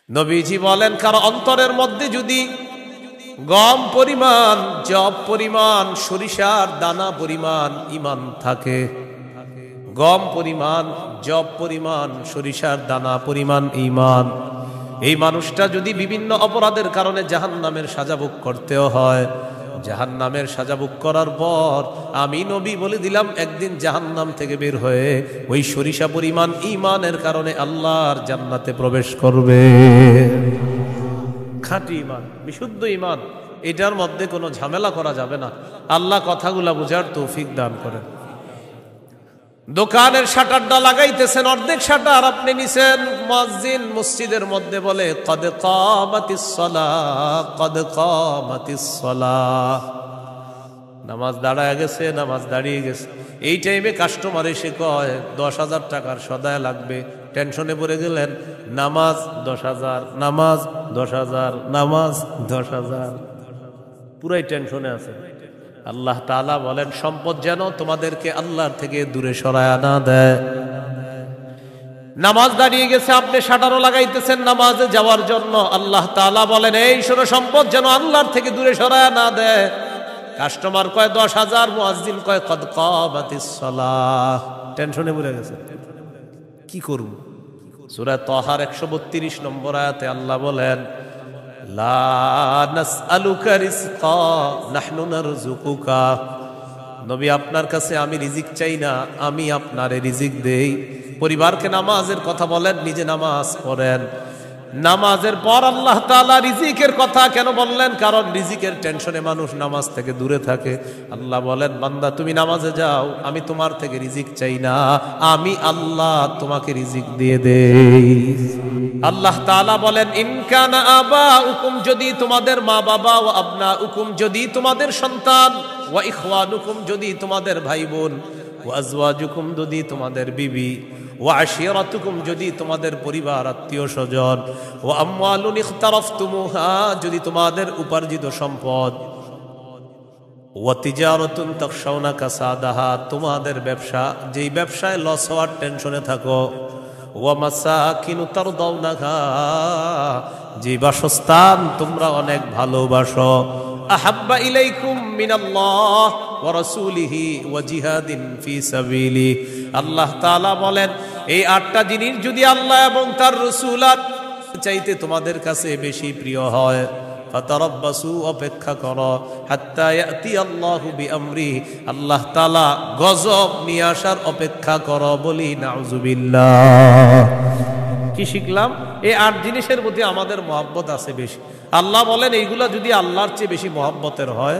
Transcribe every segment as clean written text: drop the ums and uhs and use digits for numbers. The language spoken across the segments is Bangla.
নবীজি বলেন, কারো অন্তরের মধ্যে যদি গম পরিমাণ, জব পরিমাণ, সরিষার দানা পরিমাণ ইমান থাকে, গম পরিমাণ, জব পরিমাণ, সরিষার দানা পরিমাণ ইমান, এই মানুষটা যদি বিভিন্ন অপরাধের কারণে জাহান্নামের সাজা ভোগ করতেও হয়, জাহান্নামের সাজা ভোগ করার পর আমি নবী বলে দিলাম, একদিন জাহান্নাম থেকে বের হয়ে ওই সরিষা পরিমাণ ইমানের কারণে আল্লাহর জান্নাতে প্রবেশ করবে। খাঁটি ইমান, বিশুদ্ধ ইমান, এটার মধ্যে কোনো ঝামেলা করা যাবে না। আল্লাহ কথাগুলা বুঝার তৌফিক দান করেন। দোকানের শাটারটা লাগাইতেছেন, অর্ধেক শাটার আপনি নিছেন, মুয়াজ্জিন মসজিদের মধ্যে বলে কদ কামাতিস সালাহ, কদ কামাতিস সালাহ, নামাজ দাঁড়ায় গেছে, নামাজ দাঁড়িয়ে গেছে। এই টাইমে কাস্টমার এসে কয় 10,000 টাকার সদায় লাগবে, টেনশনে পড়ে গেলেন, নামাজ 10,000, নামাজ 10,000, নামাজ 10,000, পুরাই টেনশনে আছে। আল্লাহ তাআলা বলেন, সম্পদ যেন তোমাদেরকে আল্লাহর থেকে দূরে সরায় না দেয়। নামাজ দাঁড়িয়ে গেছে, আপনি শাটারও লাগাইতেছেন নামাজে যাওয়ার জন্য, আল্লাহ তাআলা বলেন, এই শোনো, সম্পদ যেন আল্লাহর থেকে দূরে সরায় না দেয়। কাস্টমার কয় 10,000, মুয়াজ্জিন কয় কদ কামাতিস সালাহ, টেনশনে পড়ে গেছে, কি করব? সূরা তাহার 132 নম্বর আয়াতে আল্লাহ বলেন, লা নাসআলুকা রিজকা নাহনু নারযুকুকা, নবী আপনার কাছে আমি রিজিক চাই না, আমি আপনারে রিজিক দেই। পরিবারকে নামাজের কথা বলেন, নিজে নামাজ পড়েন। নামাজের পর আল্লাহ তাআলা রিজিকের কথা কেন বললেন? কারণ রিজিকের টেনশনে মানুষ নামাজ থেকে দূরে থাকে। আল্লাহ বলেন, বান্দা তুমি নামাজে যাও, আমি তোমার থেকে রিজিক চাই না, আমি আল্লাহ তোমাকে রিজিক দিয়ে দেই। আল্লাহ তাআলা বলেন, ইন কানা আবাউকুম, যদি তোমাদের মা বাবা, ওয়া আবনাউকুম, যদি তোমাদের সন্তান, ওয়া ইখওয়ানুকুম, যদি তোমাদের ভাই বোন, ওয়া আজওয়াজুকুম, যদি তোমাদের বিবি, ওয়া আশিরাতুকুম, যদি তোমাদের পরিবার আত্মীয় স্বজন, ওয়া আমওয়ালুন ইখতারাফতুমুহা, যদি তোমাদের উপার্জিত সম্পদ, ওয়া তিজারাতুন তাখশাউনা কাসাদাহা, তোমাদের ব্যবসা, যেই ব্যবসায় লস হওয়ার টেনশনে থাকো, ওয়া মাসাকিনু তারদাউনাহা, যে বাসস্থান তোমরা অনেক ভালোবাসো, আহাব্বা ইলাইকুম মিনাল্লাহ ওয়া রাসূলিহি ওয়া জিহাদিন ফি সাবিলি, আল্লাহ তাআলা বলেন, এই 8টা জিনিস যদি আল্লাহ এবং তার রাসূল চাইতে তোমাদের কাছে বেশি প্রিয় হয়, ফাতারাব্বাসু, অপেক্ষা করো, হাত্তা ইয়াতি আল্লাহু বিআমরি, আল্লাহ তাআলা গজব নিয়ে আসার অপেক্ষা করো। বলি নাউযুবিল্লাহ। কি শিখলাম? এই 8 জিনিসের প্রতি আমাদের মহব্বত আছে বেশি। আল্লাহ বলেন, এইগুলা যদি আল্লাহর চেয়ে বেশি মহব্বতের হয়,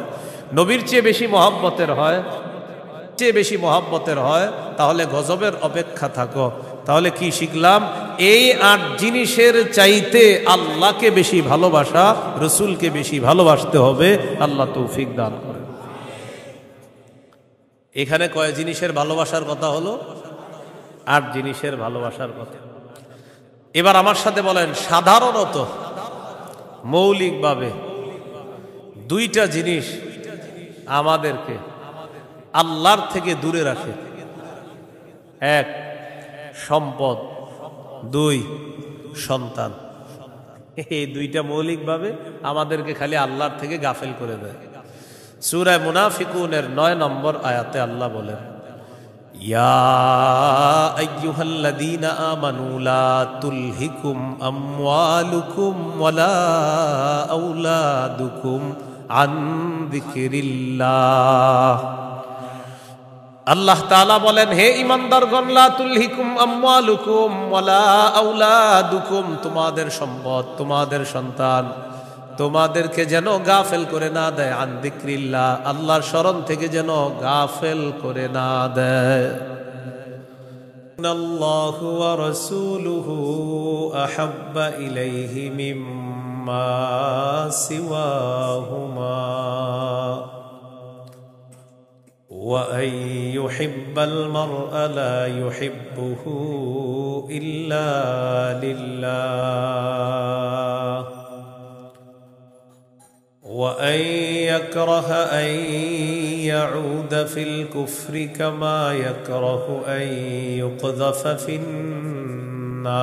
নবীর চেয়ে বেশি মহব্বতের হয়, তাহলে গজবের অপেক্ষা থাকো। তাহলে কি শিখলাম? এই 8 জিনিসের চাইতে আল্লাহকে বেশি ভালোবাসা, রসুলকে বেশি ভালোবাসতে হবে। আল্লাহ তৌফিক দান করে। এখানে কয় জিনিসের ভালোবাসার কথা হলো? 8 জিনিসের ভালোবাসার কথা। এবার আমার সাথে বলেন, সাধারণত মৌলিকভাবে 2টা জিনিস আমাদেরকে আল্লাহর থেকে দূরে রাখে। 1 সম্পদ, 2 সন্তান। এই 2টা মৌলিকভাবে আমাদেরকে খালি আল্লাহর থেকে গাফেল করে দেয়। সূরা মুনাফিকুনের 9 নম্বর আয়াতে আল্লাহ বলেন, ইয়া আইয়ুহাল্লাযীনা আমানু লা তুলহিকুম আমওয়ালুকুম ওয়ালা আওলাদুকুম আন যিকরিল্লাহ। আল্লাহ তাআলা বলেন, হে ঈমানদারগণ, লা তুলহিকুম আমওয়ালুকুম ওয়ালা আওলাদুকুম, তোমাদের সম্পদ, তোমাদের সন্তান তোমাদেরকে যেন গাফেল করে না দেয়, আন যিকরিল্লাহ, আল্লাহর স্মরণ থেকে যেন গাফেল করে না দেয়। ইন্নাল্লাহু ওয়া রাসূলুহু আহাব্বা ইলাইহি মিম্মা সিওয়াহুমা ওয়া আন ইউহিব্বাল মারআ লা ইউহিব্বুহু ইল্লা লিল্লাহ وأن يكره أن يعود في الكفر كما يكره أن يقذف في النار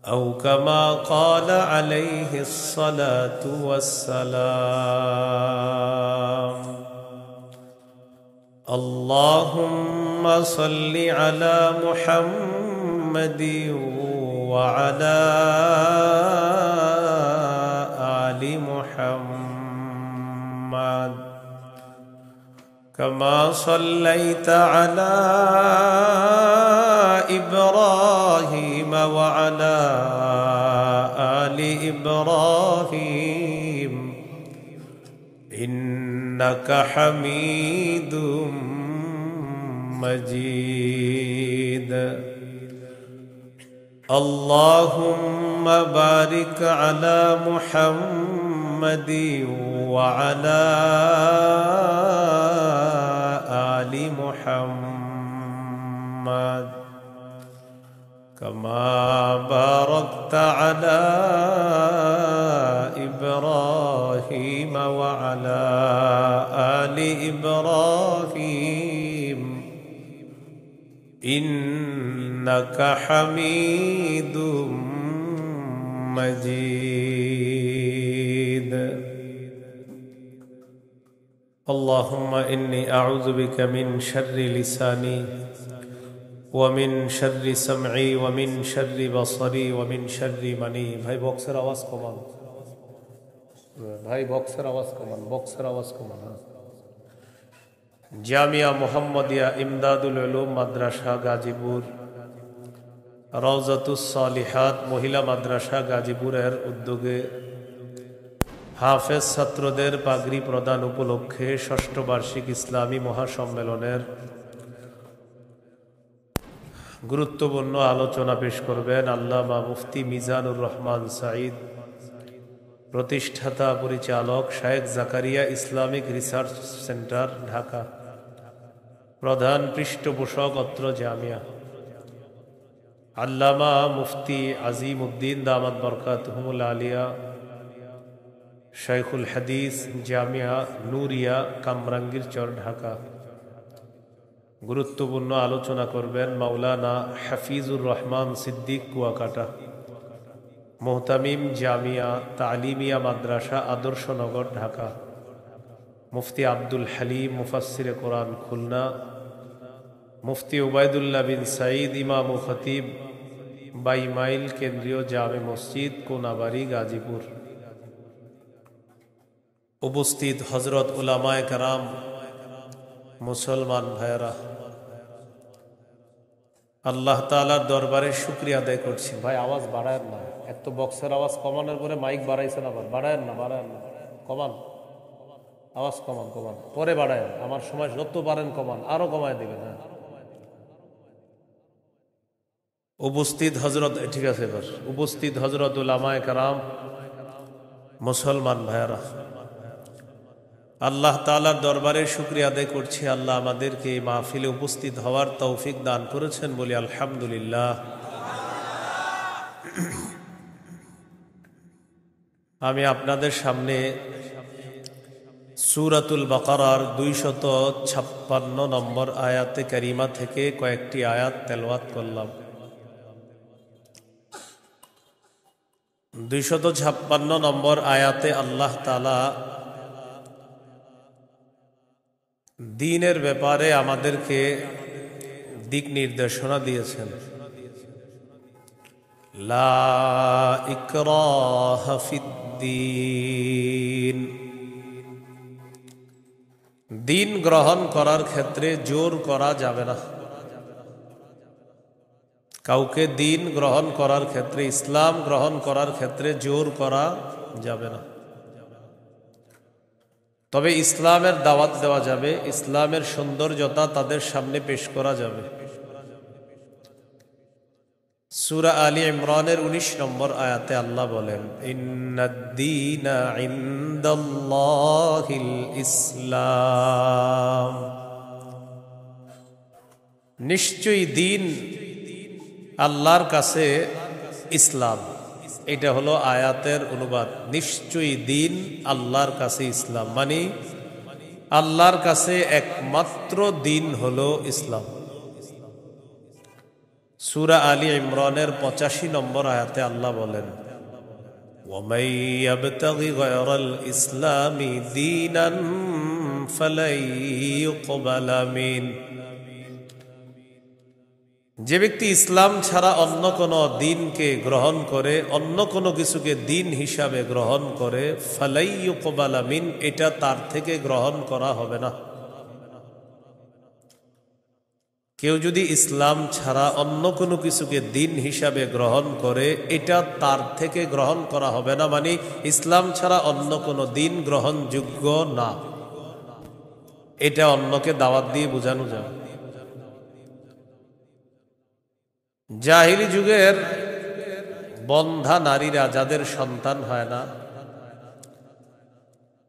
أو كما قال عليه الصلاة والسلام اللهم صل على محمد وعلى آل محمد كما صليت على إبراهيم وعلى آل إبراهيم إنك حميد مجيد اللهم بارك على محمد وعلى آل محمد كما باركت على إبراهيم وعلى آل إبراهيم إنك حميد مجيد اللهم إني أعوذ بك من شر لساني ومن شر سمعي ومن شر بصري ومن شر مني ভাই বক্সের আওয়াজ কমান ভাই বক্সের আওয়াজ কমান বক্সের আওয়াজ কমান জামিয়া মুহাম্মাদিয়া ইমদাদুল উলুম মাদ্রাসা গাজীপুর রওজাতুস সালিহাত মহিলা মাদ্রাসা গাজীপুরের উদ্যোগে হাফেজ ছাত্রদের পাগড়ি প্রদান উপলক্ষে ষষ্ঠ বার্ষিক ইসলামী মহাসম্মেলনের গুরুত্বপূর্ণ আলোচনা পেশ করবেন আল্লামা মুফতি মিজানুর রহমান সাঈদ, প্রতিষ্ঠাতা পরিচালক শায়েখ Zakaria Islamic research centre Dhaka, প্রধান পৃষ্ঠপোষক অত্র জামিয়া। আল্লামা মুফতি আজিম উদ্দিন দামাত বরকাতুহুমুল আলিয়া, শাইখুল হাদিস জামিয়া নুরিয়া কামরাঙ্গীরচর ঢাকা। গুরুত্বপূর্ণ আলোচনা করবেন মাওলানা হাফিজুর রহমান সিদ্দিক কুয়াকাটা, মোহতামিম জামিয়া তালিমিয়া মাদ্রাসা আদর্শনগর ঢাকা। মুফতি আব্দুল হালিম মুফাসসিরে কোরআন খুলনা, মুফতি উবাইদুল্লাহ বিন সাঈদ ইমাম ও খতিব 22 মাইল কেন্দ্রীয় জামে মসজিদ কোনাবাড়ি গাজীপুর। উপস্থিত হযরত উলামায়ে কেরাম, মুসলমান ভাইরা, আল্লাহ তাআলার দরবারে শুকরিয়া আদায় করছি। ভাই আওয়াজ বাড়ায়েন না, এক তো বক্সের আওয়াজ কমানোর পরে মাইক বাড়াইছেন, আবার বাড়ায়েন না কমান, আওয়াজ কমান পরে বাড়ায়েন, আমার সময় যত পারেন কমান, আরো কমায় দিবেন। হ্যাঁ, উপস্থিত হযরত, ঠিক আছে এবার উপস্থিত হযরত উলামায়ে কেরাম, মুসলমান ভাইরা, আল্লাহ তাআলার দরবারে শুকরিয়া আদায় করছি। আল্লাহ আমাদেরকে এই মাহফিলে উপস্থিত হওয়ার তৌফিক দান করেছেন, বলি আলহামদুলিল্লাহ। আমি আপনাদের সামনে সূরাতুল বাকারার 256 নম্বর আয়াতে কারিমা থেকে কয়েকটি আয়াত তেলাওয়াত করলাম। 256 নম্বর আয়াতে আল্লাহ তাআলা দ্বীনের ব্যাপারে আমাদেরকে দিক নির্দেশনা দিয়েছেন। লা ইকরাহা ফিদ্দীন, দ্বীন গ্রহণ করার ক্ষেত্রে জোর করা যাবে না। কাউকে দ্বীন গ্রহণ করার ক্ষেত্রে, ইসলাম গ্রহণ করার ক্ষেত্রে জোর করা যাবে না। তবে ইসলামের দাওয়াত দেওয়া যাবে, ইসলামের সৌন্দর্যতা তাদের সামনে পেশ করা যাবে। সূরা আলী ইমরানের 19 নম্বর আয়াতে আল্লাহ বলেন, ইন্নাদ-দীনা ইনদাল্লাহিল ইসলাম, নিশ্চয়ই দ্বীন আল্লাহর কাছে ইসলাম। এটা হলো আয়াতের অনুবাদ। নিশ্চয়ই দ্বীন আল্লাহর কাছে ইসলাম, মানে আল্লাহর কাছে একমাত্র দ্বীন হলো ইসলাম। সূরা আলী ইমরানের 85 নম্বর আয়াতে আল্লাহ বলেন, وَمَن يَبْتَغِ غَيْرَ الْإِسْلَامِ دِينًا فَلَن يُقْبَلَ مِنْهُ। যে ব্যক্তি ইসলাম ছাড়া অন্য কোনো দিনকে গ্রহণ করে, অন্য কোনো কিছুকে দিন হিসাবে গ্রহণ করে, ফালাই ইউকবালা মিন, এটা তার থেকে গ্রহণ করা হবে না। কেউ যদি ইসলাম ছাড়া অন্য কোনো কিছুকে দিন হিসাবে গ্রহণ করে, এটা তার থেকে গ্রহণ করা হবে না, মানে ইসলাম ছাড়া অন্য কোনো দিন গ্রহণযোগ্য না। এটা অন্যকে দাওয়াত দিয়ে বোঝানো যায়। জাহিলি যুগের বন্ধা নারীরা, যাদের সন্তান হয় না,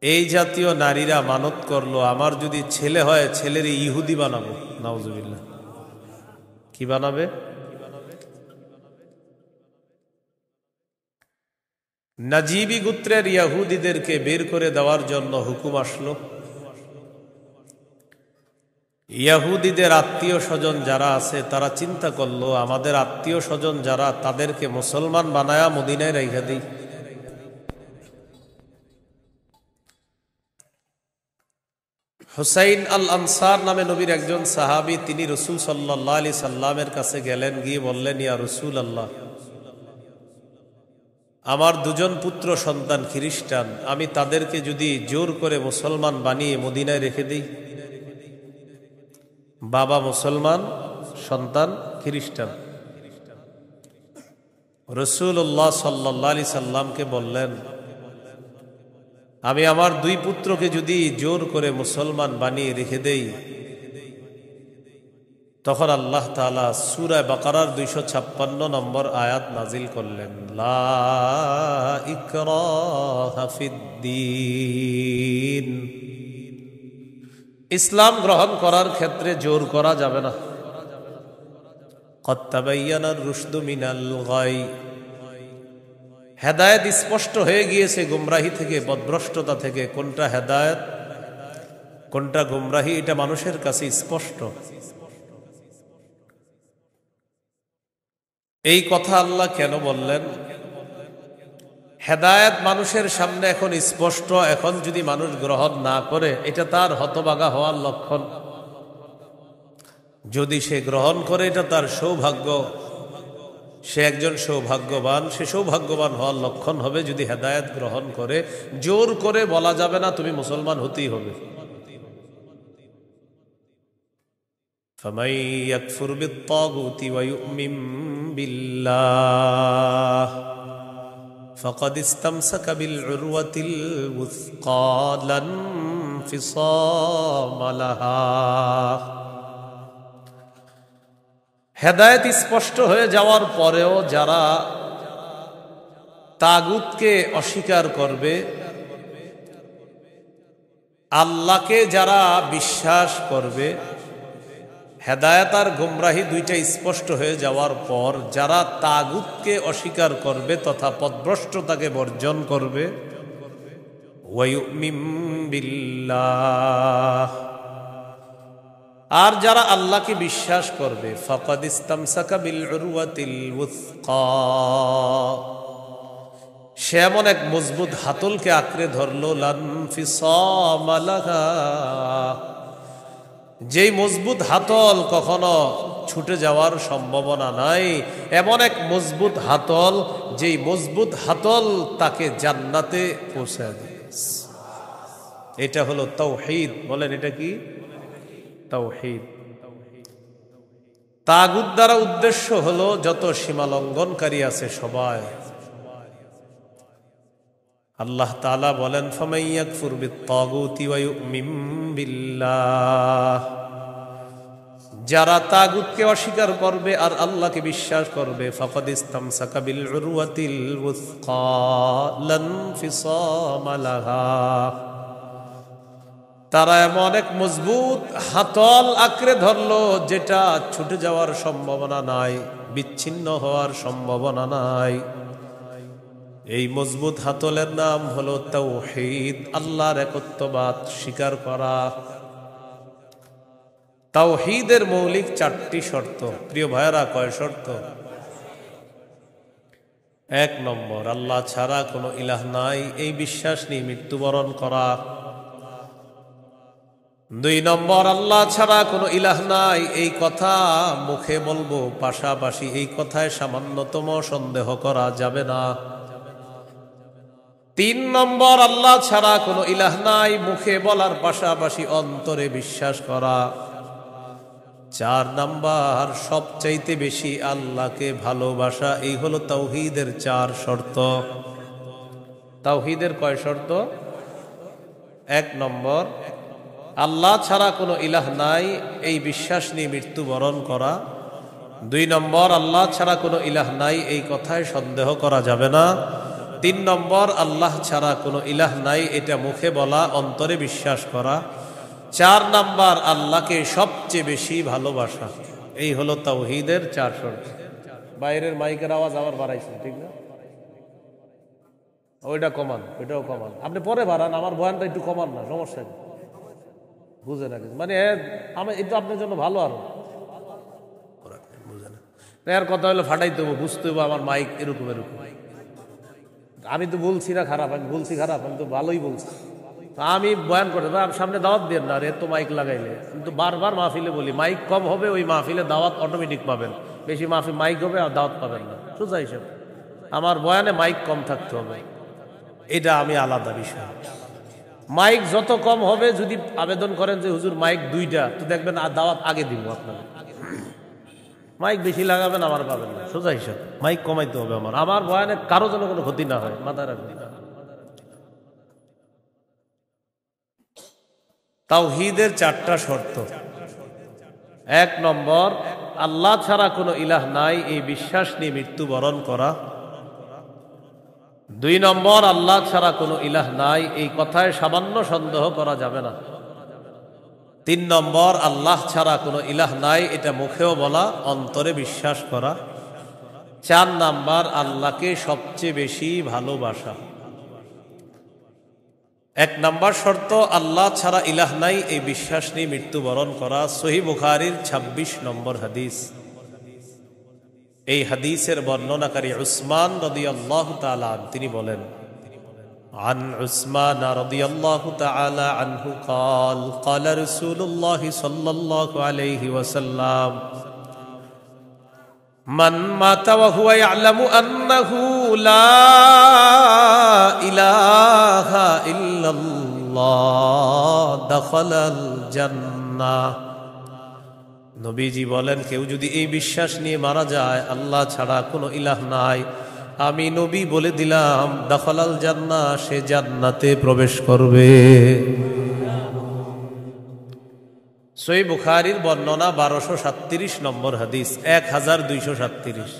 এই জাতীয় নারীরা মানত করলো, আমার যদি ছেলে হয় ছেলের ইহুদি বানাবো। নাউজুবিল্লাহ। কি বানাবে? নাজিবি গোত্রের ইহুদিদেরকে বের করে দেওয়ার জন্য হুকুম আসলো। ইহুদিদের আত্মীয় স্বজন যারা আছে তারা চিন্তা করলো, আমাদের আত্মীয় স্বজন যারা, তাদেরকে মুসলমান বানায়া মদিনায় রেখে দিই। হুসাইন আল আনসার নামে নবীর একজন সাহাবী, তিনি রাসূল সাল্লাল্লাহু আলাইহি সাল্লামের কাছে গেলেন, গিয়ে বললেন, ইয়া রাসূলুল্লাহ, আমার দুজন পুত্র সন্তান খ্রিস্টান, আমি তাদেরকে যদি জোর করে মুসলমান বানিয়ে মদিনায় রেখে দিই। বাবা মুসলমান, সন্তান খ্রিস্টান। রাসূলুল্লাহ সাল্লাল্লাহু আলাইহি সাল্লামকে বললেন, আমি আমার দুই পুত্রকে যদি জোর করে মুসলমান বানিয়ে রেখে দেই, তখন আল্লাহ তাআলা সূরা বাকারার 256 নম্বর আয়াত নাজিল করলেন, লা ইকরাহা ফিদ্দীন। ইসলাম গ্রহণ করার ক্ষেত্রে জোর করা যাবে না। কদ তাবায়্যানার রুশদু মিনাল গাই। হেদায়েত স্পষ্ট হয়ে গিয়েছে গুমরাহি থেকে, পথভ্রষ্টতা থেকে। কোনটা হেদায়েত, কোনটা গুমরাহি, এটা মানুষের কাছে স্পষ্ট। এই কথা আল্লাহ কেন বললেন? হেদায়েত মানুষের সামনে এখন স্পষ্ট, এখন যদি মানুষ গ্রহণ না করে, এটা তার হতভাগা হওয়ার লক্ষণ। যদি সে গ্রহণ করে, এটা তার সৌভাগ্য, সে একজন সৌভাগ্যবান, সে সৌভাগ্যবান হওয়ার লক্ষণ হবে যদি হেদায়েত গ্রহণ করে। জোর করে বলা যাবে না তুমি মুসলমান হতেই হবে। ফামান ইয়াকফুর বিত-তাগুতি ওয়া ইউমিন বিল্লাহ ফাকাদ ইসতামসাকা বিল উরওয়াতিল ওয়াসকা লা ইনফিসামা লাহা। হেদায়েত স্পষ্ট হয়ে যাওয়ার পরেও যারা তাগুতকে অস্বীকার করবে, আল্লাহকে যারা বিশ্বাস করবে, হেদায়েত আর গুমরাহি দুইটা স্পষ্ট হয়ে যাওয়ার পর যারা তাগুতকে অস্বীকার করবে তথা পথভ্রষ্টতাকে বর্জন করবে, ওয়া ইউমিন বিল্লাহ, আর যারা আল্লাহকে বিশ্বাস করবে, ফাকাদ ইসতামসাকা বিল উরওয়াতিল ওয়াসকা, সে এমন এক মজবুত হাতলকে আঁকড়ে ধরলো, লা ইনফিসামা লাহা, যেই মজবুত হাতল কখনো ছুটে যাওয়ার সম্ভাবনা নাই। এমন এক মজবুত হাতল, যেই মজবুত হাতল তাকে জান্নাতে পৌঁছায় দিয়েছে। এটা হলো তাওহীদ। বলেন, এটা কি? তাওহীদ। তাগুত দ্বারা উদ্দেশ্য হলো যত সীমা লঙ্ঘনকারী আছে সবাই। আল্লাহ তাআলা বলেন, ফামান ইয়াকফুর বিত-তাগুতি ওয়া ইউমিন বিল্লাহ, যারা তাগুতকে অস্বীকার করবে আর আল্লাহকে বিশ্বাস করবে, ফাকাদ ইসতামসাকা বিল উরওয়াতিল ওয়াসকা লা ইনফিসামা লাহা, তারা এমন এক মজবুত হাতল আঁকড়ে ধরলো যেটা ছুটে যাওয়ার সম্ভাবনা নাই, বিচ্ছিন্ন হওয়ার সম্ভাবনা নাই। এই মজবুত হাতলের নাম হলো তাওহীদ, আল্লাহর একত্ববাদ স্বীকার করা। তাওহীদের মৌলিক 4টি শর্ত। প্রিয় ভাইয়েরা, কয় শর্ত? 1 নম্বর, আল্লাহ ছাড়া কোনো ইলাহ নাই এই বিশ্বাস নিয়ে মৃত্যুবরণ করা। 2 নম্বর, আল্লাহ ছাড়া কোনো ইলাহ নাই এই কথা মুখে বলবো, পাশাপাশি এই কথায় সামান্যতম সন্দেহ করা যাবে না। 3 নম্বর, আল্লাহ ছাড়া কোনো ইলাহ নাই মুখে বলার পাশাপাশি অন্তরে বিশ্বাস করা। 4 নম্বর, সবচাইতে বেশি আল্লাহকে ভালোবাসা। এই হলো তাওহীদের 4 শর্ত। তাওহীদের কয় শর্ত? 1 নম্বর, আল্লাহ ছাড়া কোনো ইলাহ নাই এই বিশ্বাস নিয়ে মৃত্যুবরণ করা। 2 নম্বর, আল্লাহ ছাড়া কোনো ইলাহ নাই এই কথায় সন্দেহ করা যাবে না। 3 নম্বর, আল্লাহ ছাড়া কোনো ইলাহ নাই এটা মুখে বলা, অন্তরে বিশ্বাস করা। 4 নম্বর, আল্লাহকে সবচেয়ে বেশি ভালোবাসা। এই হলো তাওহীদের 4 শর্ত। বাইরের মাইকের আওয়াজ আবার বাড়াইছেন, ঠিক না? ওইটা কমান, ওইটাও কমান। আপনি পরে বাড়ান, আমার বয়ানটা একটু কমান না, সমস্যা নেই। বুঝে না কিছু, মানে আমি এটা আপনার জন্য ভালো। আরো বুঝে না, এর কথা হলো ফাটাইতে হবো, বুঝতে হবো আমার মাইক এরকম এরকম। আমি তো বলছি না খারাপ, আমি বলছি খারাপ, আমি তো ভালোই বলছি। আমি বয়ান করতে সামনে দাওয়াত দিয়ে না, আর এত মাইক লাগাইলে। কিন্তু বারবার মাহফিলে বলি, মাইক কম হবে ওই মাহফিলে দাওয়াত অটোমেটিক পাবেন, বেশি মাহফিল মাইক হবে আর দাওয়াত পাবেন না। সোজা হিসেব, আমার বয়ানে মাইক কম থাকতে হবে, এটা আমি আলাদা বিষয়। মাইক যত কম হবে, যদি আবেদন করেন যে হুজুর মাইক 2টা, তো দেখবেন আর দাওয়াত আগে দিব আপনাকে। মাইক বেশি লাগাবেন, আমার পাবেন না, সোজা হিসাব। মাইক কমাইতে হবে আমার বয়ানে কারো যেন কোনো ক্ষতি না হয়, মাথায় রাখবেন। তাওহীদের 4টা শর্ত। 1 নম্বর, আল্লাহ ছাড়া কোনো ইলাহ নাই এই বিশ্বাস নিয়ে মৃত্যুবরণ করা। 2 নম্বর, আল্লাহ ছাড়া কোনো ইলাহ নাই এই কথায় সামান্য সন্দেহ করা যাবে না। 3 নম্বর, আল্লাহ ছাড়া কোনো ইলাহ নাই এটা মুখেও বলা, অন্তরে বিশ্বাস করা। 4 নম্বর, আল্লাহকে সবচেয়ে বেশি ভালোবাসা। 1 নম্বর শর্ত, আল্লাহ ছাড়া ইলাহ নাই এই বিশ্বাস নিয়ে মৃত্যুবরণ করা। সহিহ বুখারীর 26 নম্বর হাদিস। এই হাদিসের বর্ণনাকারী উসমান রাদিয়াল্লাহু তাআলা তিনি বলেন, عن عثمان رضي الله تعالى عنه قال قال رسول الله صلى الله عليه وسلم من مات وهو يعلم أنه لا إله إلا الله دخل الجنة। নবীজি বলেন, কেউ যদি এই বিশ্বাস নিয়ে মারা যায় আল্লাহ ছাড়া কোনো ইলাহ নাই, আমি নবী বলে দিলাম দাখালাল জান্নাহ, সে জান্নাতে প্রবেশ করবে। সহিহ বুখারীর বর্ণনা 1237 নম্বর হাদিস, 1237।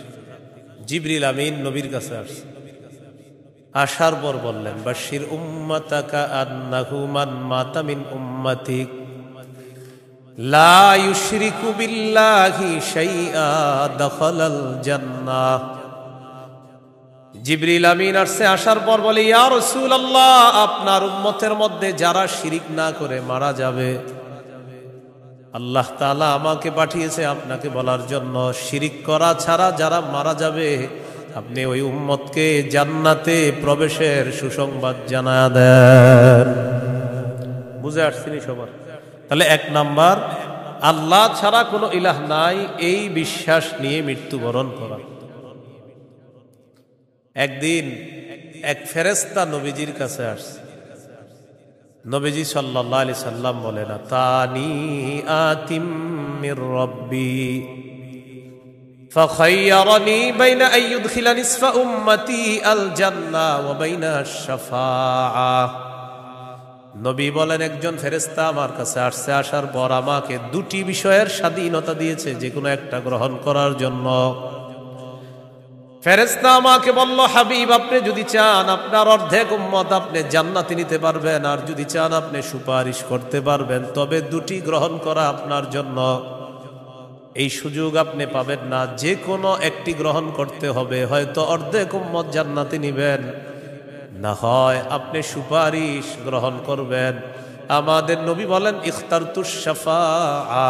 জিবরিল আমিন নবীর কাছে আসছে, আসার পর বললেন, বাশির উম্মাতাকা আন্নাহু মান মাতা মিন উম্মাতিক লা ইউশরিকু বিল্লাহি শাইআ দাখালাল জান্নাহ। জিবরিল আমিন আসছে, আসার পর বলে, ইয়া রাসূলুল্লাহ, আপনার উম্মতের মধ্যে যারা শিরিক না করে মারা যাবে, আল্লাহ তাআলা আমাকে পাঠিয়েছে আপনাকে বলার জন্য, শিরিক করা ছাড়া যারা মারা যাবে আপনি ওই উম্মতকে জান্নাতে প্রবেশের সুসংবাদ জানায়া দেন। বুঝে আসছেন সবার? তাহলে 1 নাম্বার, আল্লাহ ছাড়া কোনো ইলাহ নাই এই বিশ্বাস নিয়ে মৃত্যুবরণ করা। একদিন এক ফেরেশতা নবীজির কাছে আসছে। নবীজি সাল্লাল্লাহু আলাইহি সাল্লাম বলেন, আতানি আতিম মির রাব্বি ফাখায়্যারানি বাইনা আন ইউদখিলা নিসফা উম্মতি আল জান্নাহ ওয়া বাইনা আশ-শাফাআহ। নবী বলেন, একজন ফেরেশতা আমার কাছে আসছে, আসার পর আমাকে 2টি বিষয়ের স্বাধীনতা দিয়েছে, যে কোনো একটা গ্রহণ করার জন্য। ফেরেশতা আমাকে বলল, হাবিব, আপনি যদি চান আপনার অর্ধেক উম্মত আপনি জান্নাতে নিতে পারবেন, আর যদি চান আপনি সুপারিশ করতে পারবেন, তবে 2টি গ্রহণ করা আপনার জন্য। এই সুযোগ আপনি পাবেন না, যে কোনো একটি গ্রহণ করতে হবে। হয়তো অর্ধেক উম্মত জান্নাতে নিবেন, না হয় আপনি সুপারিশ গ্রহণ করবেন। আমাদের নবী বলেন ইখতারতুশ শাফাআ,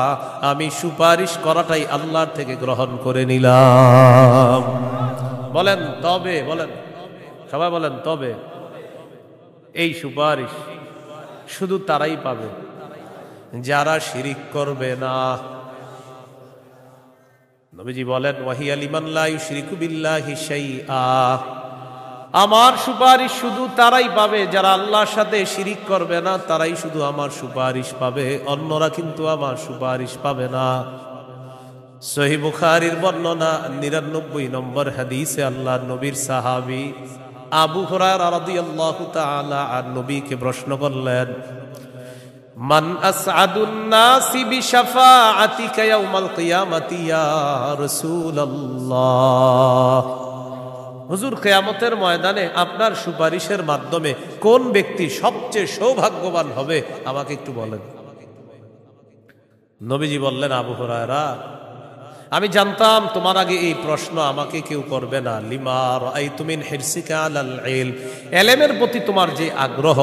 আমি সুপারিশ করাটাই আল্লাহর থেকে গ্রহণ করে নিলাম। বলেন তবে, বলেন সবাই বলেন তবে। এই সুপারিশ শুধু তারাই পাবে যারা শিরিক করবে না। নবীজি বলেন ওয়াহিয়া লিমান লা ইউশরিকু বিল্লাহি শাইআ, আমার সুপারিশ শুধু তারাই পাবে যারা আল্লাহর সাথে শিরিক করবে না, তারাই শুধু আমার সুপারিশ পাবে, অন্যরা কিন্তু আমার সুপারিশ পাবে না। সহিহ বুখারীর বর্ণনা 99 নম্বর হাদিসে আল্লাহর নবীর সাহাবী আবু হুরায়রা রাদিয়াল্লাহু তাআলা আন নবীকে প্রশ্ন করলেন, মান আসআদুন নাসি বিশাফাআতিকা ইয়াউমাল কিয়ামাতি ইয়া রাসূলুল্লাহ। হুজুর, কিয়ামতের ময়দানে আপনার সুপারিশের মাধ্যমে কোন ব্যক্তি সবচেয়ে সৌভাগ্যবান হবে আমাকে একটু বলেন। নবীজি বললেন, আবু হুরায়রা, আমি জানতাম তোমার আগে এই প্রশ্ন আমাকে কেউ করবে না। লিমা রাআইতু মিন হিরসিকা আলাল ইলম, ইলমের প্রতি তোমার যে আগ্রহ,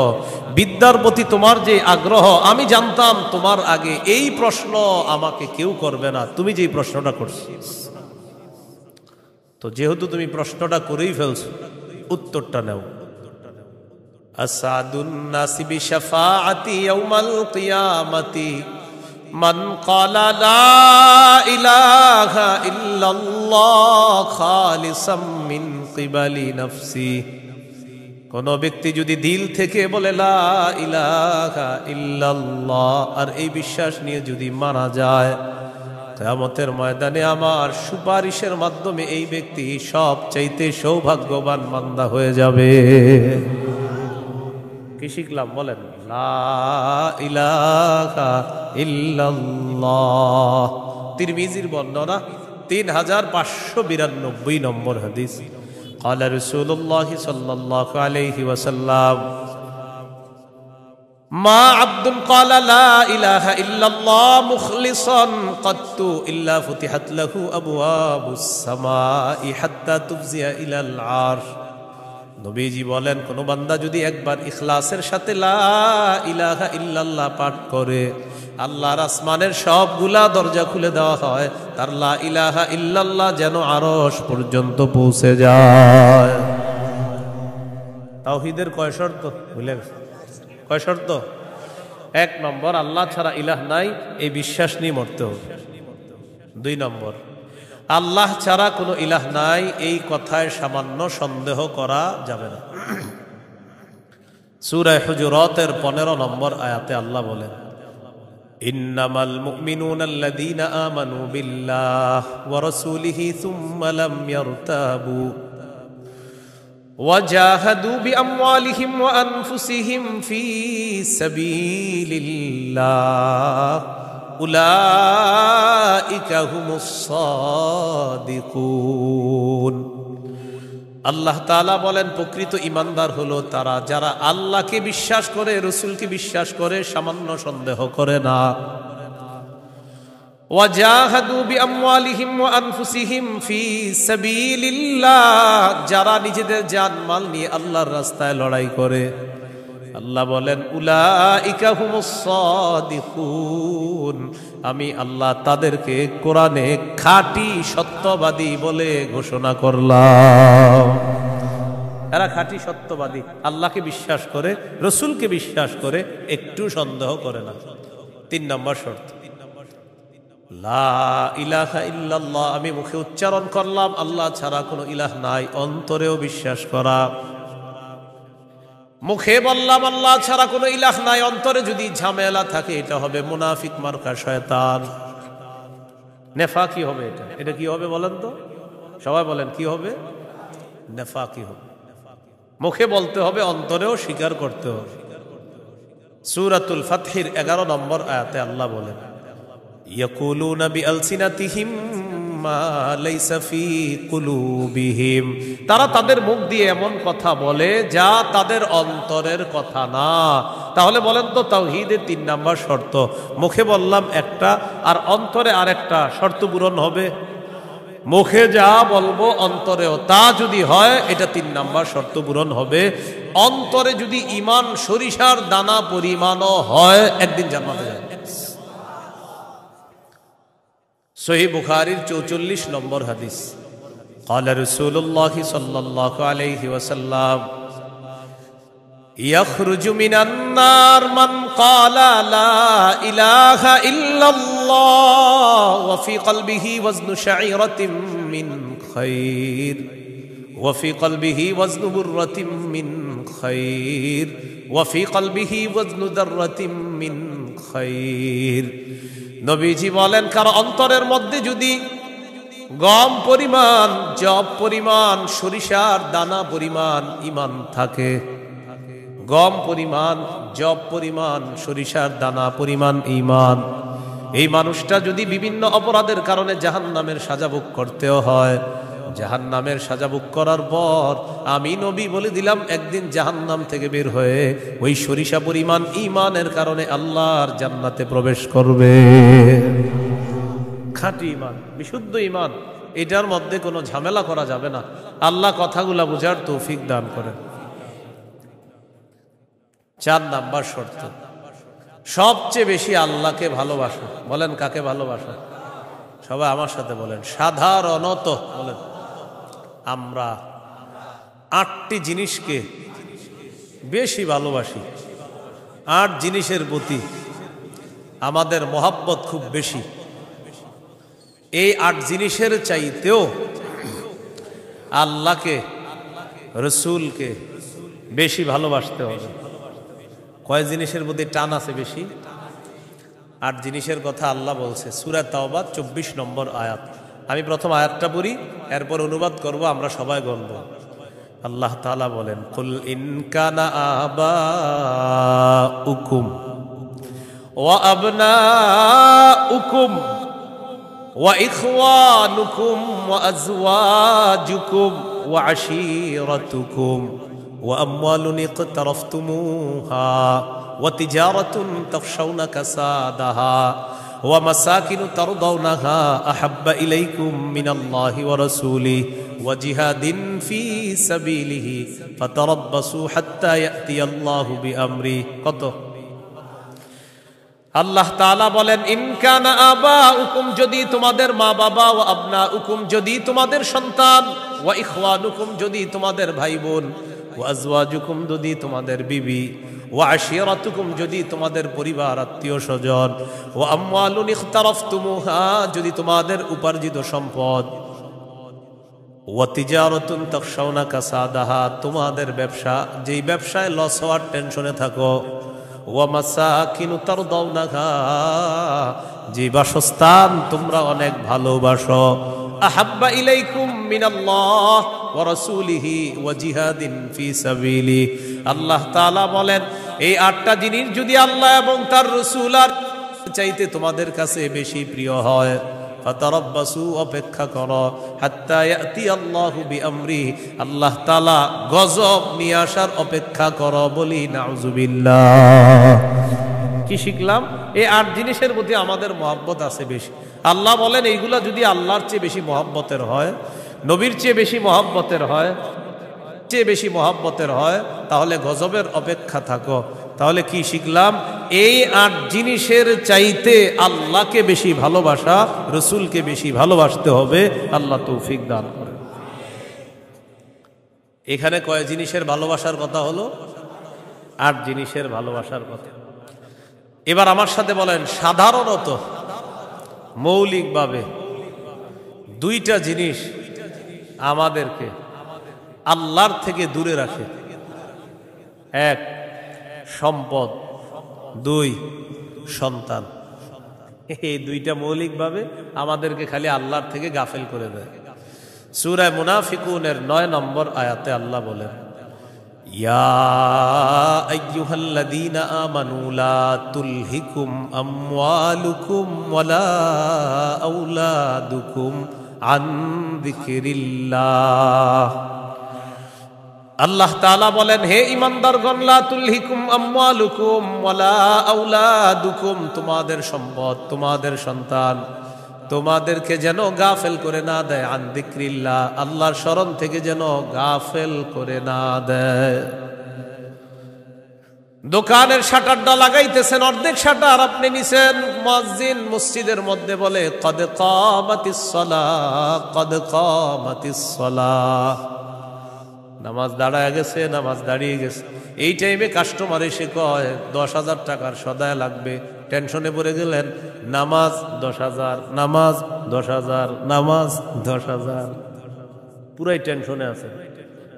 বিদ্যার প্রতি তোমার যে আগ্রহ, আমি জানতাম তোমার আগে এই প্রশ্ন আমাকে কেউ করবে না, তুমি যে প্রশ্নটা করছো। তো যেহেতু তুমি প্রশ্নটা করেই ফেলছো, উত্তরটা নাও। আসাদুন নাসি বিশাফাআতি ইয়াউমাল কিয়ামাতি মান ক্বালা লা ইলাহা ইল্লাল্লাহ খালিসাম মিন কিবালি নাফসি। কোন ব্যক্তি যদি দিল থেকে বলে লা ইলাহা ইল্লাল্লাহ আর এই বিশ্বাস নিয়ে যদি মারা যায়, কিয়ামতের ময়দানে আমার সুপারিশের মাধ্যমে এই ব্যক্তি সবচাইতে সৌভাগ্যবান বান্দা হয়ে যাবে। কি শিখলাম বলেন? লা ইলাহা ইল্লাল্লাহ। তিরমিজির বর্ণনা 3592 নম্বর হাদিস। ক্বালা রাসূলুল্লাহ সাল্লাল্লাহু আলাইহি ওয়াসাল্লাম, মা আবদুন ক্বালা লা ইলাহা ইল্লাল্লাহ মুখলিসান কাত্তু ইল্লা ফুতিহাত লাহু আবওয়াবুস সামাই হাত্তা তুফজিয়া ইলাল আরশ। নবীজি বলেন, কোন বান্দা যদি একবার ইখলাসের সাথে লা ইলাহা ইল্লাল্লাহ পাঠ করে, আল্লাহর আসমানের সবগুলা দরজা খুলে দেওয়া হয়, তার লা ইলাহা ইল্লাল্লাহ যেন আরশ পর্যন্ত পৌঁছে যায়। তাওহীদের কয় শর্ত ভুলে গেছে? কয় শর্ত? 1 নম্বর, আল্লাহ ছাড়া ইলাহ নাই, এই বিশ্বাস নিয়ে মরতে হবে। 2 নম্বর, আল্লাহ ছাড়া কোনো ইলাহ নাই, এই কথায় সামান্য সন্দেহ করা যাবে না। সূরা হুজুরাতের 15 নম্বর আয়াতে আল্লাহ বলেন, ইন্নামাল মুমিনুনা আল্লাযীনা আমানু বিল্লাহি ওয়া রাসূলিহি সুম্মা লাম ইয়ারতাবু ওয়া জাহাদু বিআমওয়ালিহিম ওয়া আনফুসিহিম ফী সাবিলিল্লাহ উলাইকা হুমুস সাদিকুন। আল্লাহ তাআলা বলেন, প্রকৃত ঈমানদার হলো তারা যারা আল্লাহকে বিশ্বাস করে, রাসূলকে বিশ্বাস করে, সামান্য সন্দেহ করে না। ওয়া জাহাদু বিআমওয়ালিহিম ওয়া আনফুসিহিম ফী সাবিলিল্লাহ, যারা নিজেদের জান মাল নিয়ে আল্লাহর রাস্তায় লড়াই করে। আল্লাহ বলেন, উলাইকা হুমুস সাদিকুন, আমি আল্লাহ তাদেরকে কোরআনে খাঁটি সত্যবাদী বলে ঘোষণা করলাম। এরা খাঁটি সত্যবাদী, আল্লাহকে বিশ্বাস করে, রাসূলকে বিশ্বাস করে, একটু সন্দেহ করে না। 3 নম্বর শর্ত, লা ইলাহা ইল্লাল্লাহ, আমি মুখে উচ্চারণ করলাম আল্লাহ ছাড়া কোনো ইলাহ নাই, অন্তরেও বিশ্বাস করা। মুখে বললাম আল্লাহ ছাড়া কোনো ইলাহ নাই, অন্তরে যদি ঝামেলা থাকে এটা হবে মুনাফিক মার্কা শয়তান, নেফাকি হবে। এটা কি হবে বলেন তো? সবাই বলেন কি হবে? নেফাকি হবে। মুখে বলতে হবে, অন্তরেও স্বীকার করতে হবে। সূরাতুল ফাতহির 11 নম্বর আয়াতে আল্লাহ বলেন, ইয়াকুলুনা বিআলসিনাতিহিম মা লাইসা ফি কুলুবিহিম, তারা তাদের মুখ দিয়ে এমন কথা বলে যা তাদের অন্তরের কথা না। তাহলে বলেন তো, তাওহীদের 3 নম্বর শর্ত, মুখে বললাম একটা আর অন্তরে আরেকটা, শর্ত পূরণ হবে? মুখে যা বলবো অন্তরেও তা যদি হয়, এটা ৩ নাম্বার শর্ত পূরণ হবে। অন্তরে যদি ঈমান সরিষার দানা পরিমাণও হয়, একদিন জান্নাতে যাবে। সহিহ বুখারীর ৪৪ নম্বর হাদিস। قال رسول الله صلى الله عليه وسلم يخرج من النار من قال لا إله إلا الله وفي قلبه وزن شعيرة من خير وفي قلبه وزن برة من خير وفي قلبه وزن ذرة من خير। নবীজি বলেন, কারো অন্তরের মধ্যে যদি গম পরিমাণ, জব পরিমাণ, সরিষার দানা পরিমাণ ঈমান থাকে, গম পরিমাণ, জব পরিমাণ, সরিষার দানা পরিমাণ ঈমান, এই মানুষটা যদি বিভিন্ন অপরাধের কারণে জাহান্নামের সাজা ভোগ করতেও হয়, জাহান্নামের সাজা ভোগ করার পর আমি নবী বলে দিলাম, একদিন জাহান্নাম থেকে বের হয়ে ওই সরিষা পরিমাণ ঈমানের কারণে আল্লাহর জান্নাতে প্রবেশ করবে। খাঁটি ঈমান, বিশুদ্ধ ঈমান, এটার মধ্যে কোনো ঝামেলা করা যাবে না। আল্লাহ কথাগুলা বুঝার তৌফিক দান করেন। ৪ নাম্বার শর্ত, সবচেয়ে বেশি আল্লাহকে ভালোবাসো। বলেন, কাকে ভালোবাসো? সবাই আমার সাথে বলেন, সাধারণত বলেন। আমরা ৮টি জিনিসকে বেশি ভালোবাসি। ৮ জিনিসের প্রতি আমাদের মহব্বত খুব বেশি। এই ৮ জিনিসের চাইতেও আল্লাহকে, রসুলকে বেশি ভালোবাসতে হবে। কয় জিনিসের প্রতি টান আছে বেশি? ৮ জিনিসের কথা আল্লাহ বলছে সূরা তাওবা ২৪ নম্বর আয়াত। আমি প্রথম আয়াতটা পড়ি, এরপর অনুবাদ করব, আমরা সবাই গণব। আল্লাহ তাআলা বলেন, কুল ইন কানা আবাউকুম ওয়া আবনাউকুম ওয়া ইখওয়ানুকুম ওয়া আজওয়াজুকুম ওয়া আশীরাতুকুম ওয়া আমওয়ালুন ইকতারাফতুমুহা ওয়া তিজারাতুন তাখশাউনা কাসাদাহা ওয়া মাসাকিনু তারদাউনাহা আহাব্বা ইলাইকুম মিনাল্লাহি ওয়া রাসূলিহি ওয়া জিহাদিন ফি সাবিলিহি ফাতারাব্বাসু হাত্তা ইয়াতিয়াল্লাহু বিআমরি। কত? আল্লাহ তাআলা বলেন, ইন কানা আবাউকুম, যদি তোমাদের মা বাবা, ওয়া আবনাউকুম, যদি তোমাদের সন্তান, ওয়া ইখওয়ানুকুম, যদি তোমাদের ভাই বোন, ওয়া আজওয়াজুকুম, যদি তোমাদের বিবি, ওয়া আশীরাতুকুম, যদি তোমাদের পরিবার আত্মীয় স্বজন, ওয়া আমওয়ালুন ইখতারাফতুমুহা, যদি তোমাদের উপার্জিত সম্পদ, ওয়া তিজারাতুন তাখশাউনা কাসাদাহা, তোমাদের ব্যবসা, যেই ব্যবসায় লস হওয়ার টেনশনে থাকো, ওয়া মাসাকিনু তারদাউনাহা, যে বাসস্থান তোমরা অনেক ভালোবাসো, আহাব্বা ইলাইকুম মিনাল্লাহ ওয়া রাসূলিহি ওয়া জিহাদিন ফি সাবিলি। আল্লাহ তাআলা বলেন, এই ৮টা জিনিস যদি আল্লাহ এবং তার রাসূল আর চাইতে তোমাদের কাছে বেশি প্রিয় হয়, ফাতারাব্বাসু, অপেক্ষা করো, হাত্তা ইয়াতিয়াল্লাহু বিআমরি, আল্লাহ তাআলা গজব নিয়ে আসার অপেক্ষা করো। বলি নাউযুবিল্লাহ। কি শিখলাম? এই ৮ জিনিসের প্রতি আমাদের মহব্বত আছে বেশি। আল্লাহ বলেন, এইগুলা যদি আল্লাহর চেয়ে বেশি মহব্বতের হয়, নবীর চেয়ে বেশি মহব্বতের হয়, বেশি মহব্বতের হয়, তাহলে গজবের অপেক্ষা থাকো। তাহলে কি শিখলাম? এই ৮ জিনিসের চাইতে আল্লাহকে বেশি ভালোবাসা, রসুলকে বেশি ভালোবাসতে হবে। আল্লাহ তৌফিক দান করে। এখানে কয় জিনিসের ভালোবাসার কথা হলো? ৮ জিনিসের ভালোবাসার কথা। এবার আমার সাথে বলেন, সাধারণত মৌলিকভাবে 2টা জিনিস আমাদেরকে আল্লাহর থেকে দূরে রাখে। ১ সম্পদ, ২ সন্তান। এই 2টা মৌলিকভাবে আমাদেরকে খালি আল্লাহর থেকে গাফেল করে দেয়। সূরা মুনাফিকুনের ৯ নম্বর আয়াতে আল্লাহ বলেন, ইয়া আইয়ুহাল্লাযীনা আমানু লা তুলহিকুম আমওয়ালুকুম ওয়ালা আওলাদুকুম আন যিকরিল্লাহ। আল্লাহ তাআলা বলেন, হে ঈমানদারগণ, লা তুলহিকুম আমওয়ালুকুম ওয়ালা আওলাদুকুম, তোমাদের সম্পদ, তোমাদের সন্তান, তোমাদেরকে যেন গাফেল করে না দেয়, আন যিকরিল্লাহ, আল্লাহর স্মরণ থেকে যেন গাফেল করে না দেয়। দোকানের শাটারটা লাগাইতেছেন, অর্ধেক শাটার আপনি নিছেন, মুয়াজ্জিন মসজিদের মধ্যে বলে কদ কামাতিস সালাহ, কদ কামাতিস সালাহ, নামাজ দাঁড়ায় গেছে, নামাজ দাঁড়িয়ে গেছে। এই টাইমে কাস্টমার এসে কয় 10,000 টাকার সদায় লাগবে, টেনশনে পড়ে গেলেন, নামাজ 10,000, নামাজ 10,000, নামাজ 10,000, পুরাই টেনশনে আছে।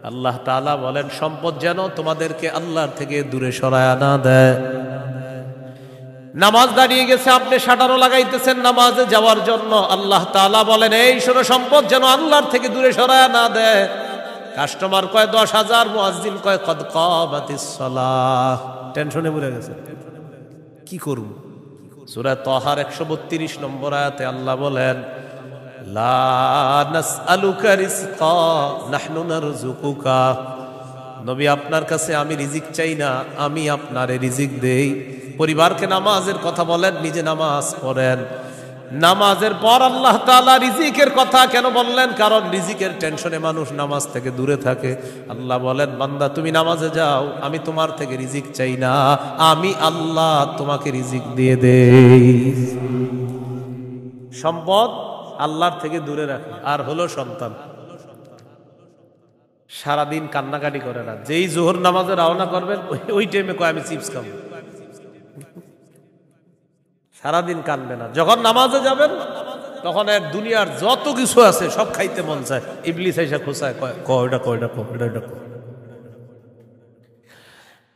আল্লাহ তাআলা বলেন সম্পদ যেন তোমাদেরকে আল্লাহর থেকে দূরে সরায় না দেয়। নামাজ দাঁড়িয়ে গেছে, আপনি শাটারও লাগাইতেছেন নামাজে যাওয়ার জন্য, আল্লাহ তাআলা বলেন এই শোনো সম্পদ যেন আল্লাহর থেকে দূরে সরায় না দেয়। কাস্টমার কয় 10,000, মুয়াজ্জিন কয় কদ কামাতিস সালাহ, টেনশনে পড়ে গেছে, কি করব? সূরা তাহার 132 নম্বর আয়াতে আল্লাহ বলেন লা নাসআলুকা রিজকা নাহনু নারযুকুকা, নবী আপনার কাছে আমি রিজিক চাই না, আমি আপনারে রিজিক দেই। পরিবারকে নামাজের কথা বলেন, নিজে নামাজ পড়েন। নামাজের পর আল্লাহ তাআলা রিজিকের কথা কেন বললেন? কারণ রিজিকের টেনশনে মানুষ নামাজ থেকে দূরে থাকে। আল্লাহ বলেন বান্দা তুমি নামাজে যাও, আমি তোমার থেকে রিজিক চাই না, আমি আল্লাহ তোমাকে রিজিক দিয়ে দেই। সম্পদ আল্লাহর থেকে দূরে রাখে। আর হলো সন্তান, সারাদিন কান্নাকাটি করে না, যেই জোহর নামাজে রওনা করবেন ওই টাইমে কয় আমি চিপস খাবো, সারাদিন কানবে না। যখন নামাজে যাবেন তখন এক দুনিয়ার যত কিছু আছে সব খাইতে মন চায়, ইবলিস এসে খোঁচায় কয়টা কয়টা কয়টা।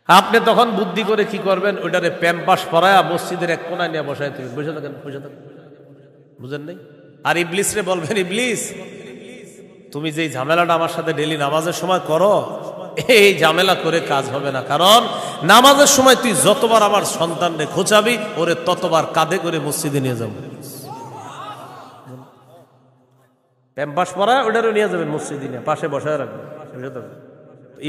আপনি তখন বুদ্ধি করে কি করবেন, ওইটারে প্যাম্পাস পরায়া মসজিদের এক কোনায় নিয়ে বসায় তুমি বসে থাকেন, বসে থাকেন, বুঝেন নাই? আর ইবলিস রে বলবেন ইবলিস তুমি যেই ঝামেলাটা আমার সাথে ডেলি নামাজের সময় করো, এই ঝামেলা করে কাজ হবে না, কারণ নামাজের সময় তুই যতবার আমার সন্তানরে খোঁচাবি ওরে ততবার কাঁধে করে মসজিদে নিয়ে যাবো। প্যাম্পাস পরা ওটারও নিয়ে যাবেন মসজিদে নিয়ে পাশে বসায় রাখবেন।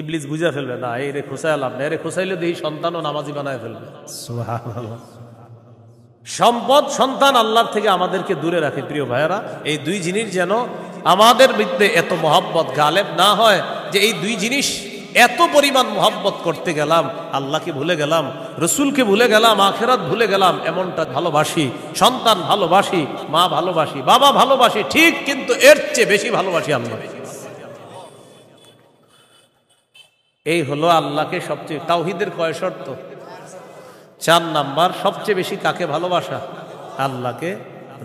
ইবলিস বুঝা ফেলবে না এরে খোঁচাই লাভ না, এরে খোঁচাইলে দিয়ে সন্তানও নামাজি বানায় ফেলবে। সুবহানাল্লাহ। সম্পদ সন্তান আল্লাহর থেকে আমাদেরকে দূরে রাখে। প্রিয় ভাইয়েরা, এই দুই জিনিস যেন আমাদের মধ্যে এত মহব্বত গালেব না হয় যে এই দুই জিনিস এত পরিমাণ মহব্বত করতে গেলাম, আল্লাহকে ভুলে গেলাম, রসুলকে ভুলে গেলাম, আখিরাত ভুলে গেলাম। এমনটা ভালোবাসি, সন্তান ভালোবাসি, মা ভালোবাসি, বাবা ভালোবাসি ঠিক, কিন্তু এর চেয়ে বেশি ভালোবাসি আল্লাহ। এই হলো আল্লাহকে সবচেয়ে, তাওহীদের কয় শর্ত? 4 নাম্বার। সবচেয়ে বেশি কাকে ভালোবাসা? আল্লাহকে,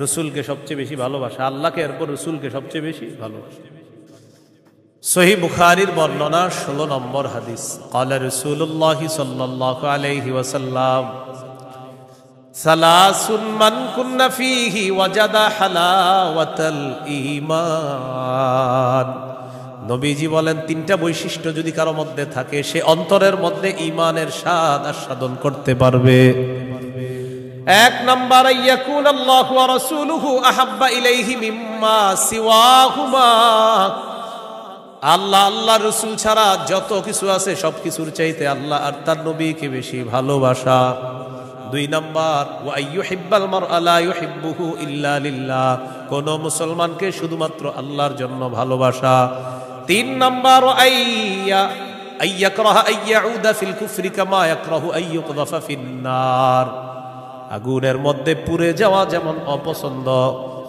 রসুলকে সবচেয়ে বেশি ভালোবাসা, আল্লাহকে এরপর রসুলকে সবচেয়ে বেশি ভালোবাসা। সহিহ বুখারীর বর্ণনা 16 নম্বর হাদিস, ক্বালা রাসূলুল্লাহ সাল্লাল্লাহু আলাইহি ওয়াসাল্লাম সালাসুন মান কুন্না ফীহি ওয়াজাদা হালাওয়াতাল ঈমান। নবীজি বলেন 3টা বৈশিষ্ট্য যদি কারো মধ্যে থাকে সে অন্তরের মধ্যে ঈমানের স্বাদ আস্বাদন করতে পারবে। 1 নাম্বার, ইয়াকুন আল্লাহু ওয়া রাসূলুহু আহাব্বা ইলাইহি মিম্মা সিওয়াহুমা, আল্লাহ আল্লাহ রসুল ছাড়া যত কিছু আছে সব কিছুর চাইতে আল্লাহ আর তার নবীকে বেশি ভালোবাসা। 2 নাম্বার, ওয়া আইয়ুহিব্বাল মারআ লা ইউহিব্বুহু ইল্লা লিল্লাহ, কোন মুসলমানকে শুধুমাত্র আল্লাহর জন্য ভালোবাসা। 3 নাম্বার, আইয়াকরাহা আইয়াউদা ফিল কুফরি কামা ইয়াকরাহু আইয়ুকযাফা ফিন্নার, আগুনের মধ্যে পুড়ে যাওয়া যেমন অপছন্দ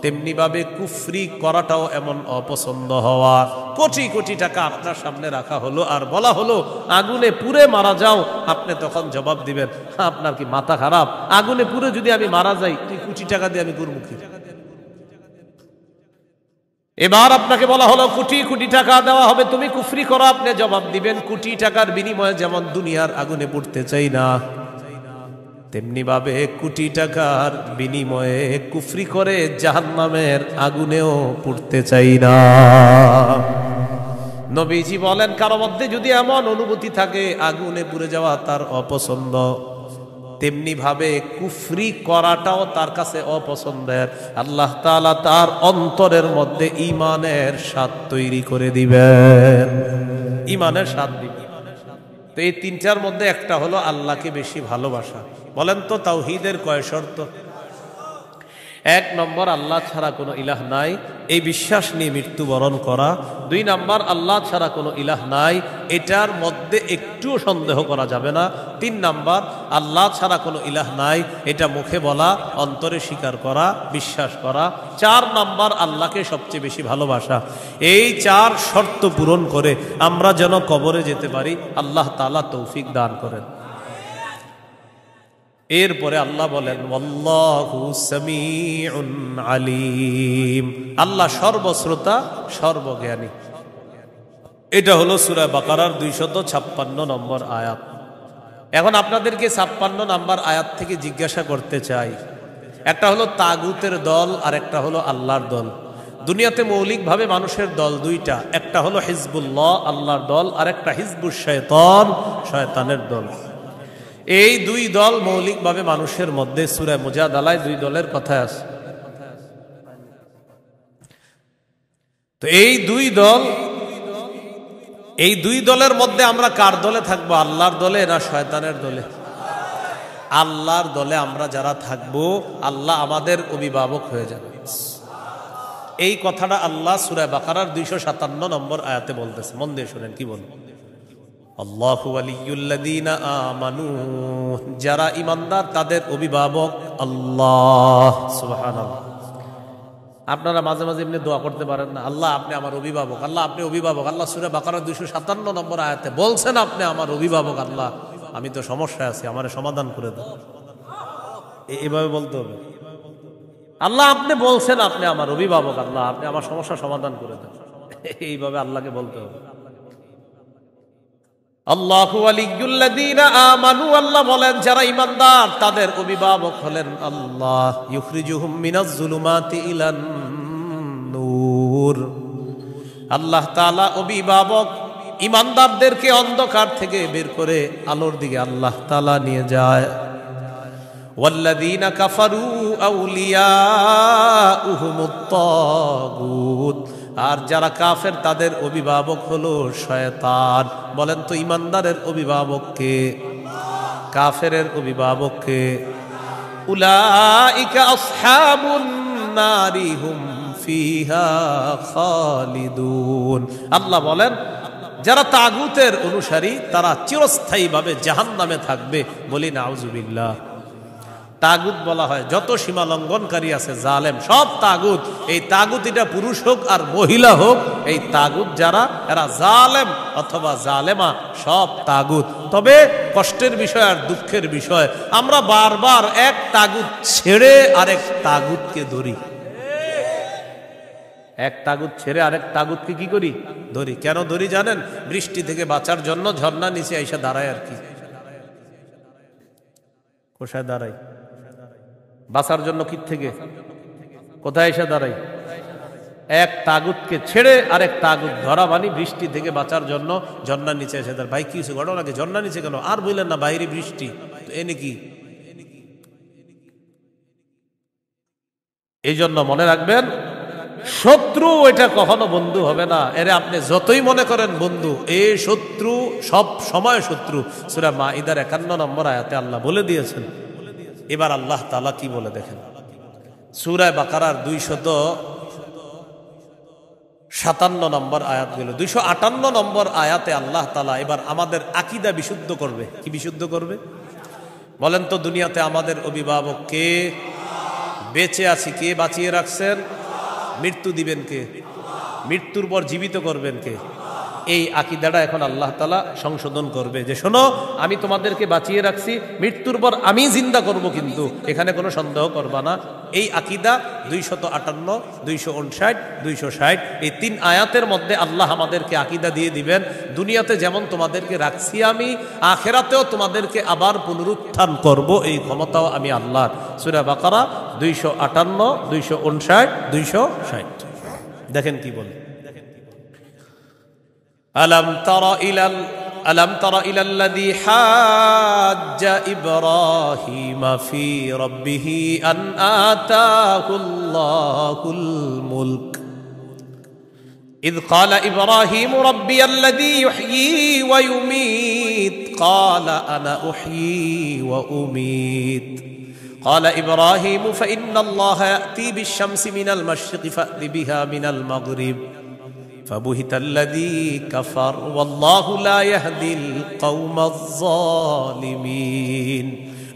তেমনি ভাবে কুফরি করাটাও এমন অপছন্দ হওয়া। কোটি কোটি টাকা আপনার সামনে রাখা হলো আর বলা হলো আগুনে পুড়ে মারা যাও, আপনি তখন জবাব দিবেন আপনার কি মাথা খারাপ? আগুনে পুড়ে যদি আমি মারা যাই তুই কোটি টাকা দিয়ে আমি করব কি? এবার আপনাকে বলা হলো কোটি কোটি টাকা দেওয়া হবে, তুমি কুফরি করো, আপনি জবাব দিবেন কোটি টাকার বিনিময়ে যেমন দুনিয়ার আগুনে পুড়তে চাই না, তেমনি ভাবে কোটি টাকার বিনিময়ে কুফরি করে জাহান্নামের আগুনেও পুড়তে চাই না। নবীজি বলেন কারো মধ্যে যদি এমন অনুভূতি থাকে আগুনে পুড়ে যাওয়া তার অপছন্দ, তেমনি ভাবে কুফরি করাটাও তার কাছে অপছন্দের, আল্লাহ তাআলা তার অন্তরের মধ্যে ঈমানের স্বাদ তৈরি করে দিবেন, ঈমানের স্বাদ দিবেন। তো এই 3টার মধ্যে একটা হলো আল্লাহকে বেশি ভালোবাসা। বলেন তো তাওহীদের কয় শর্ত? এক নম্বর, আল্লাহ ছাড়া কোনো ইলাহ নাই, এই বিশ্বাস নিয়ে মৃত্যুবরণ করা। 2 নম্বর, আল্লাহ ছাড়া কোনো ইলাহ নাই, এটার মধ্যে একটুও সন্দেহ করা যাবে না। 3 নম্বর, আল্লাহ ছাড়া কোনো ইলাহ নাই, এটা মুখে বলা, অন্তরে স্বীকার করা, বিশ্বাস করা। 4 নম্বর, আল্লাহকে সবচেয়ে বেশি ভালোবাসা। এই 4 শর্ত পূরণ করে আমরা যেন কবরে যেতে পারি, আল্লাহ তাআলা তৌফিক দান করেন। এরপরে আল্লাহ বলেন, ওয়াল্লাহু সামিউন আলিম, আল্লাহ সর্বশ্রোতা সর্বজ্ঞানী। এটা হলো সূরা বাকারার 256 নম্বর আয়াত। এখন আপনাদেরকে 56 নম্বর আয়াত থেকে জিজ্ঞাসা করতে চাই, একটা হলো তাগুতের দল আর একটা হলো আল্লাহর দল। দুনিয়াতে মৌলিকভাবে মানুষের দল 2টা, একটা হলো হিজবুল্লাহ আল্লাহর দল, আর একটা হিজবুশ শয়তান শয়তানের দল। এই 2 দল মৌলিকভাবে মানুষের মধ্যে সূরা মুজাদালায় 2 দলের কথা আছে। তো এই 2 দলের মধ্যে আমরা কার দলে থাকবো? আল্লাহর দলে না শয়তানের দলে? আল্লাহর দলে আমরা যারা থাকবো, আল্লাহ আমাদের অভিভাবক হয়ে যাবে। এই কথাটা আল্লাহ সূরা বাকারার 257 নম্বর আয়াতে বলতেছে। মন দিয়ে শুনেন কি বল, আল্লাহু ওয়ালিয়ুল্লাযীনা আমানু, যারা ঈমানদার তাদের অভিভাবক আল্লাহ। সুবহানাল্লাহ। আপনারা মাঝে মাঝে এমনি দোয়া করতে পারেন না, আল্লাহ আপনি আমার অভিভাবক, আল্লাহ আপনি অভিভাবক। আল্লাহ সূরা বাকারা 257 নম্বর আয়াতে বলছেন, আপনি আমার অভিভাবক। আল্লাহ আমি তো সমস্যায় আছি, আমারে সমাধান করে দাও। এইভাবে বলতে হবে, আল্লাহ আপনি বলছেন আপনি আমার অভিভাবক, আল্লাহ আপনি আমার সমস্যা সমাধান করে দেন। এইভাবে আল্লাহকে বলতে হবে। আল্লাহু ওয়ালিয়ুল্লাযীনা আমানু, আল্লাহ বলেন যারা ঈমানদার তাদের অভিভাবক হলেন আল্লাহ। ইউখরিজুহুম মিনাজ যুলুমাতি ইলান নূর, আল্লাহ তাআলা অভিভাবক ঈমানদারদেরকে অন্ধকার থেকে বের করে আলোর দিকে আল্লাহ তাআলা নিয়ে যায়। ওয়াল্লাযীনা কাফারু আউলিয়াউহুমুত তাগুত, আর যারা কাফের তাদের অভিভাবক হলো শয়তান। বলেন তো ঈমানদারের অভিভাবক কে? কাফেরের অভিভাবক কে? উলাইকা আসহাবুন নারি হুম ফিহা খালিদুন। আল্লাহ বলেন যারা তাগুতের অনুসারী তারা চিরস্থায়ীভাবে জাহান্নামে থাকবে। বলি নাউজুবিল্লাহ। তাগুত বলা হয় যত সীমা লঙ্ঘনকারী আছে, জালেম, সব তাগুত। এই তাগুত এটা পুরুষ হোক আর মহিলা হোক, এই তাগুত যারা এরা জালেম অথবা জালেমা, সব তাগুত। তবে কষ্টের বিষয় আর দুঃখের বিষয়, আমরা বারবার এক তাগুত ছেড়ে আরেক তাগুতকে ধরি। এক তাগুত ছেড়ে আরেক তাগুতকে কি করি? ধরি। কেন ধরি জানেন? বৃষ্টি থেকে বাঁচার জন্য ঝর্ণা নিচে এসে দাঁড়ায় আর কি। কোথায় দাঁড়াই? বাঁচার জন্য কি থেকে কোথায় এসে দাঁড়াই? এক তাগুতকে ছেড়ে আরেক তাগুত ধরা, মানে বৃষ্টি থেকে বাঁচার জন্য ঝর্ণার নিচে এসে দাঁড়ায়। ভাই কিছু ঘটনা লাগে, ঝর্ণা নিচে কেন? আর বললেন না বাইরে বৃষ্টি, তো এনে কি? এই জন্য মনে রাখবেন, শত্রু এটা কখনো বন্ধু হবে না। এরে আপনি যতই মনে করেন বন্ধু, এই শত্রু সব সময় শত্রু। সূরা মাঈদার 51 নম্বর আয়াতে আল্লাহ বলে দিয়েছেন। এবার আল্লাহ তাআলা কি বলে দেখেন, সূরা বাকারার 257 নম্বর আয়াতগুলো, 258 নম্বর আয়াতে আল্লাহ তাআলা এবার আমাদের আকীদা বিশুদ্ধ করবে। কি বিশুদ্ধ করবে বলেন তো? দুনিয়াতে আমাদের অভিভাবক কে? বেঁচে আছি কে বাঁচিয়ে রাখছেন? মৃত্যু দিবেন কে? মৃত্যুর পর জীবিত করবেন কে? এই আকীদাটা এখন আল্লাহ তাআলা সংশোধন করবে যে শোনো, আমি তোমাদেরকে বাঁচিয়ে রাখছি, মৃত্যুর পর আমি জিন্দা করব, কিন্তু এখানে কোনো সন্দেহ করবা না। এই আকীদা 258, 259, 260 এই 3 আয়াতের মধ্যে আল্লাহ আমাদেরকে আকীদা দিয়ে দিবেন। দুনিয়াতে যেমন তোমাদেরকে রাখছি আমি, আখিরাতেও তোমাদেরকে আবার পুনরুত্থান করব, এই ক্ষমতাও আমি আল্লাহর। সূরা বাকারা 258, 259, 260 দেখেন কি বলে। ألم تر إلى الذي حاج إبراهيم في ربه أن آتاه الله الملك إذ قال إبراهيم ربي الذي يحيي ويميت قال أنا أحيي وأميت قال إبراهيم فإن الله يأتي بالشمس من المشرق فأت بها من المغرب فبهت الذي كفر والله لا يهدي القوم الظالمين।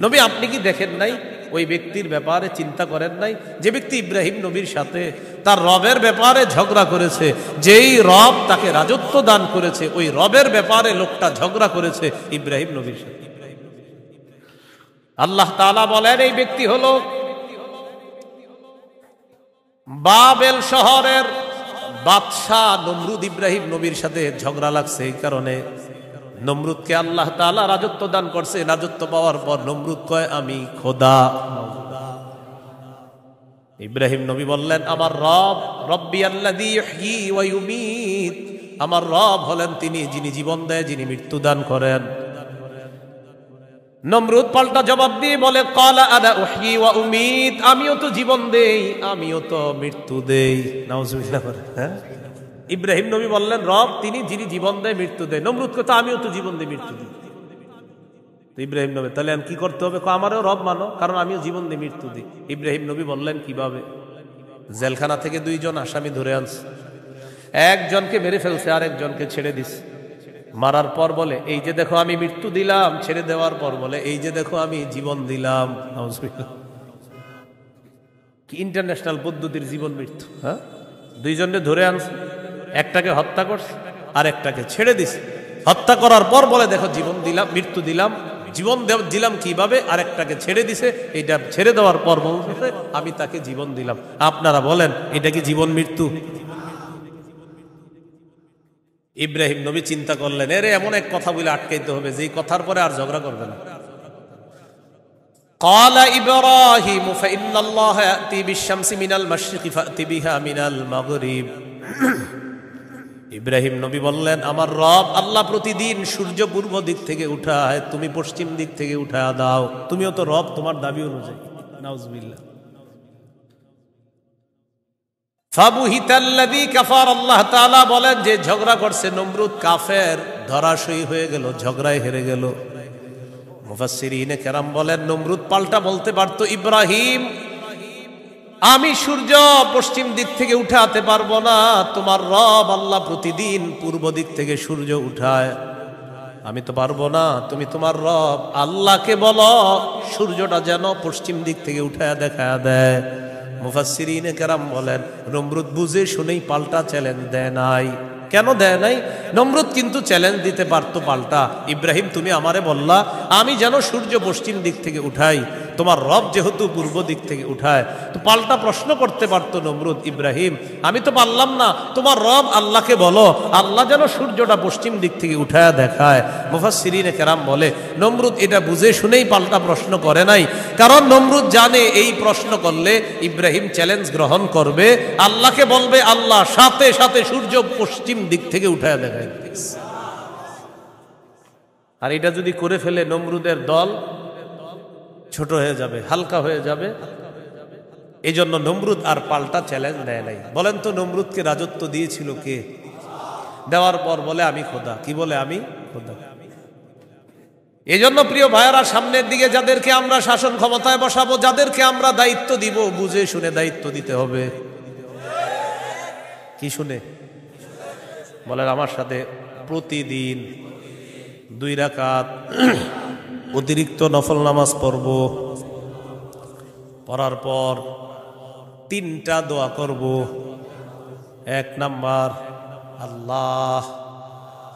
নবী আপনি কি দেখেন নাই, ওই ব্যক্তির ব্যাপারে চিন্তা করেন নাই যে ব্যক্তি ইব্রাহিম নবীর সাথে তার রবের ব্যাপারে ঝগড়া করেছে, যেই রব তাকে রাজত্ব দান করেছে ওই রবের ব্যাপারে লোকটা ঝগড়া করেছে ইব্রাহিম নবীর সাথে। আল্লাহ তাআলা বলেন এই ব্যক্তি হলো বাবেল শহরের বাদশাহ নমরুদ। ইব্রাহিম নবীর সাথে ঝগড়া লাগছে, এই কারণে নমরুদকে আল্লাহ তাআলা রাজত্ব দান করছে। রাজত্ব পাওয়ার পর নমরুদ কয় আমি খোদা। ইব্রাহিম নবী বললেন আমার রব রব্বি আল্লাযী ইহয়ী ওয়া ইউমীত, আমার রব হলেন তিনি যিনি জীবন দেয়, যিনি মৃত্যু দান করেন। নমরুদ পাল্টা জবাব দিয়ে বলে ক্বালা আনা উহয়ী ওয়া উমীত, আমিও তো জীবন দেই আমিও তো মৃত্যু দেই। নাউজুবিল্লাহ। হ্যাঁ, ইব্রাহিম নবী বললেন রব তিনি যিনি জীবন দেয় মৃত্যু দেয়। নমরুদ কথা আমিও তো জীবন দিই মৃত্যু দিই। তো ইব্রাহিম নবী তাহলে কি করতে হবে? আমারও রব মানো, কারণ আমিও জীবন দিই মৃত্যু দিই। ইব্রাহিম নবী বললেন কিভাবে? জেলখানা থেকে দুইজন আসামি ধরে আনছে, একজনকে মেরে ফেলছে আর একজনকে ছেড়ে দিছে। মারার পর বলে এই যে দেখো আমি মৃত্যু দিলাম, ছেড়ে দেওয়ার পর বলে এই যে দেখো আমি জীবন দিলাম। কি ইন্টারন্যাশনাল পদ্ধতির জীবন মৃত্যু! হ্যাঁ, দুইজনকে ধরে আনছে, একটাকে হত্যা করছে আর একটাকে ছেড়ে দিছে। হত্যা করার পর বলে দেখো জীবন দিলাম মৃত্যু দিলাম, জীবন দিলাম কিভাবে? আর একটাকে ছেড়ে দিছে, এইটা ছেড়ে দেওয়ার পর বলছে আমি তাকে জীবন দিলাম। আপনারা বলেন এটা কি জীবন মৃত্যু? ইব্রাহিম নবী চিন্তা করলেন এরে এমন এক কথা বলে আটকাইতে হবে যেই কথার পরে আর ঝগড়া করবে না। قال إبراهيم فإن الله يأتي بالشمس من المشرق فأت بها من المغرب। ইব্রাহিম নবী বললেন আমার রব আল্লাহ প্রতিদিন সূর্য পূর্ব দিক থেকে উঠায়, তুমি পশ্চিম দিক থেকে উঠায় দাও। তুমিও তো রব, তোমার দাবি অনুযায়ী। নাউজুবিল্লাহ। ফাবুহিতাল্লাযী কাফার, আল্লাহ তাআলা বলেন যে ঝগড়া করছে নমরুদ কাফের, ধরাশয়ী হয়ে গেল, ঝগড়ায় হেরে গেল। মুফাসসিরিনে কেরাম বলেন নমরুদ পাল্টা বলতে পারতো ইব্রাহিম আমি সূর্য পশ্চিম দিক থেকে উঠাতে পারবো না, তোমার রব আল্লাহ প্রতিদিন পূর্ব দিক থেকে সূর্য উঠায়, আমি তো পারবো না। তুমি তোমার রব আল্লাহকে বলো সূর্যটা যেন পশ্চিম দিক থেকে উঠায় দেখায় দেয়। মুফাসসিরিনে কেরাম বলেন নমরুদ বুঝে শুনেই পাল্টা চ্যালেঞ্জ দেয় নাই। কেন দেয় নাই? নমরুদ কিন্তু চ্যালেঞ্জ দিতে পারতো পাল্টা, ইব্রাহিম তুমি আমারে বললা আমি যেন সূর্য পশ্চিম দিক থেকে উঠাই, তোমার রব যেহেতু পূর্ব দিক থেকে উঠায়, তো পাল্টা প্রশ্ন করতে পারতো নমরুদ ইব্রাহিম আমি তো পারলাম না, তোমার রব আল্লাহকে বলো আল্লাহ যেন সূর্যটা পশ্চিম দিক থেকে উঠায় দেখায়। মুফাসসিরিনে কেরাম বলে নমরুদ এটা বুঝে শুনেই পাল্টা প্রশ্ন করে নাই, কারণ নমরুদ জানে এই প্রশ্ন করলে ইব্রাহিম চ্যালেঞ্জ গ্রহণ করবে, আল্লাহকে বলবে আল্লাহ সাথে সাথে সূর্য পশ্চিম দিক থেকে উঠায় দেখায়। আর এটা যদি করে ফেলে নমরুদের দল ছোট হয়ে যাবে, হালকা হয়ে যাবে। এই জন্য নমরুদ আর পাল্টা চ্যালেঞ্জ দেয় নাই। বলেন তো নমরুদকে রাজত্ব দিয়েছিল কে? দেওয়ার পর বলে আমি খোদা। কি বলে? আমি খোদা। এই জন্য প্রিয় ভাইয়েরা সামনের দিকে যাদেরকে আমরা শাসন ক্ষমতায় বসাবো, যাদেরকে আমরা দায়িত্ব দিব, বুঝে শুনে দায়িত্ব দিতে হবে। কি শুনে? বলেন আমার সাথে প্রতিদিন 2 রাকাত অতিরিক্ত নফল নামাজ পড়ব, পড়ার পর 3টা দোয়া করব। 1 নাম্বার আল্লাহ,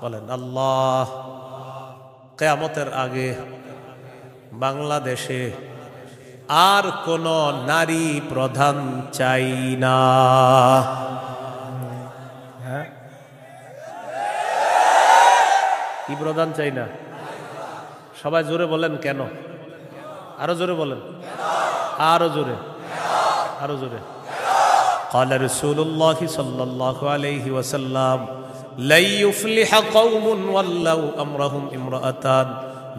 বলেন আল্লাহ কিয়ামতের আগে বাংলাদেশে আর কোন নারী প্রধান চাই না। হ্যাঁ, কি প্রধান চাই না? সবাই জোরে বলেন কেন? আরো জোরে বলেন, আরো জোরে, আরো জোরে। قال رسول الله صلى الله عليه وسلم لا يفلح قوم ولوا امرهم امرأتان।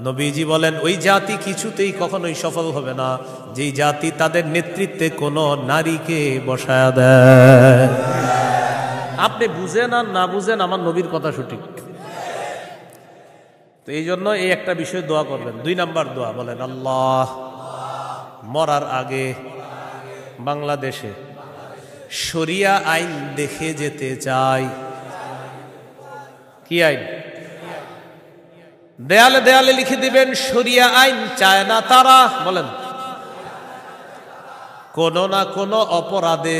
নবীজি বলেন ওই জাতি কিছুতেই কখনোই সফল হবে না যেই জাতি তাদের নেতৃত্বে কোনো নারীকে বসায়া দেয়। আপনি বুঝেন আর না বুঝেন আমার নবীর কথা সঠিক। তো এই জন্য এই একটা বিষয় দোয়া করবেন। 2 নাম্বার দোয়া বলেন আল্লাহ মরার আগে বাংলাদেশে শরিয়া আইন দেখে যেতে চাই। কি আইন? দেয়ালে দেয়ালে লিখে দিবেন শরিয়া আইন চায় না তারা। বলেন, কোন না কোন অপরাধে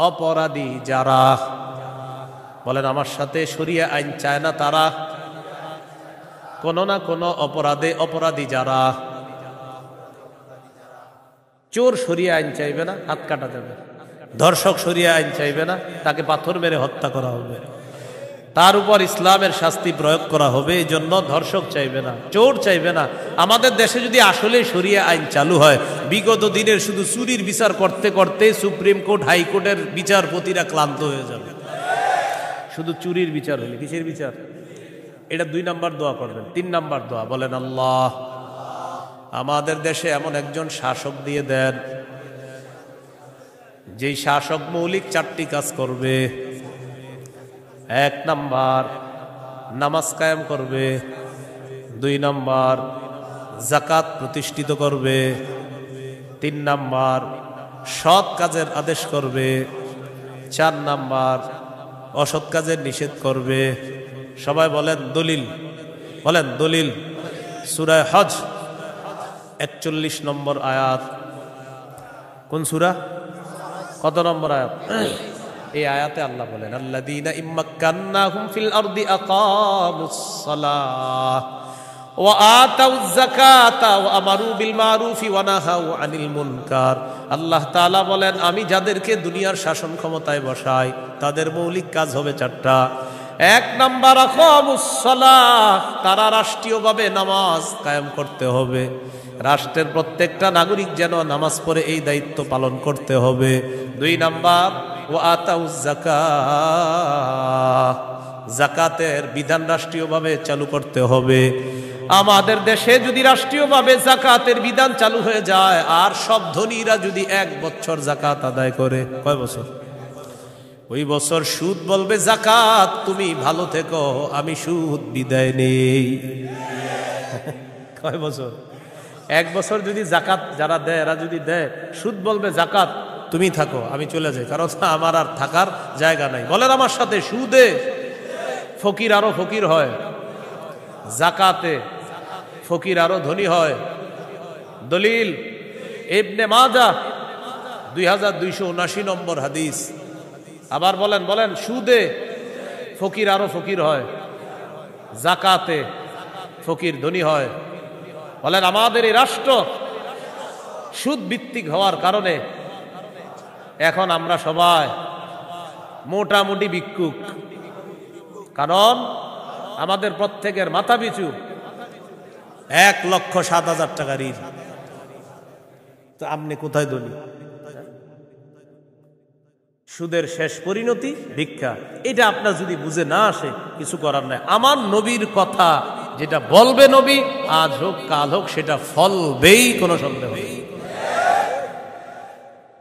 অপরাধী যারা, বলেন আমার সাথে, শরিয়া আইন চায় না তারা, কোন না কোন অপরাধে অপরাধী যারা। চোর শরিয়া আইন চাইবে না, হাত কাটা যাবে। ধর্ষক শরিয়া আইন চাইবে না, তাকে পাথর মেরে হত্যা করা হবে, তার উপর ইসলামের শাস্তি প্রয়োগ করা হবে। এই জন্য ধর্ষক চাইবে না, চোর চাইবে না। আমাদের দেশে যদি আসলে শরিয়া আইন চালু হয়, বিগত দিনের শুধু চুরির বিচার করতে করতে সুপ্রিম কোর্ট হাইকোর্টের বিচারপতিরা ক্লান্ত হয়ে যাবে। শুধু চুরির বিচার হলে, কিসের বিচার? এটা 2 নাম্বার দোয়া করবেন। 3 নাম্বার দোয়া বলেন, আল্লাহ আমাদের দেশে এমন একজন শাসক দিয়ে দেন, যেই শাসক মৌলিক 4টি কাজ করবে। 1 নাম্বার নামাজ কায়েম করবে, 2 নাম্বার যাকাত প্রতিষ্ঠিত করবে, 3 নাম্বার সৎ কাজের আদেশ করবে, 4 নাম্বার অসৎ কাজের নিষেধ করবে। সবাই বলেন দলিল, বলেন দলিল। সূরা হজ 41 নম্বর আয়াত। কোন সূরা? কত নম্বর আয়াত? এই আয়াতে আল্লাহ বলেন, আল্লাযীনা ইম্মাক্কান্নাহুম ফিল আরদি আকামুস সালাহ ওয়া আতাউয যাকাতা ওয়া আমারু বিল মারুফি ওয়া নাহাউ আনিল মুনকার। আল্লাহ তাআলা বলেন, আমি যাদেরকে দুনিয়ার শাসন ক্ষমতায় বসাই তাদের মৌলিক কাজ হবে 4টা। 1 নাম্বার আকামুস সালাহ, তারা রাষ্ট্রীয়ভাবে নামাজ কায়েম করতে হবে। রাষ্ট্রের প্রত্যেকটা নাগরিক যেন নামাজ পড়ে, এই দায়িত্ব পালন করতে হবে। 2 নাম্বার ওয়া আতাউয যাকাত, যাকাতের বিধান রাষ্ট্রীয়ভাবে চালু করতে হবে। আমাদের দেশে যদি রাষ্ট্রীয়ভাবে যাকাতের বিধান চালু হয়ে যায়, আর সব ধনীরা যদি 1 বছর যাকাত আদায় করে, কয় বছর? ওই বছর সুদ বলবে, যাকাত তুমি ভালো থেকো, আমি সুদ বিদায় নেই। কয় বছর? 1 বছর যদি যাকাত যারা দেয়, এরা যদি দেয়, সুদ বলবে, যাকাত তুমি থাকো, আমি চলে যাই, কারণ আমার আর থাকার জায়গা নাই। বলেন আমার সাথে, সুদে ফকির আরো ফকির হয়, যাকাতে ফকির আরো ধনী হয়। দলিল ইবনে মাজাহ 2279 নম্বর হাদিস। আবার বলেন, বলেন, সুদে ফকির আরো ফকির হয়, যাকাতে ফকির ধনী হয়। বলেন, আমাদের এই রাষ্ট্র সুদ ভিত্তিক হওয়ার কারণে এখন আমরা সবাই মোটামুটি ভিক্ষুক। কারণ আমাদের প্রত্যেকের মাথা পিছু 1,07,000 টাকা ঋণ। তো আপনি কোথায় ধনী? সুদের শেষ পরিণতি ভিক্ষা। এটা আপনার যদি বুঝে না আসে, কিছু করার নাই। আমার নবীর কথা যেটা বলবে নবী, আজ হোক কাল হোক, সেটা ফলবেই, কোনো সন্দেহ নেই।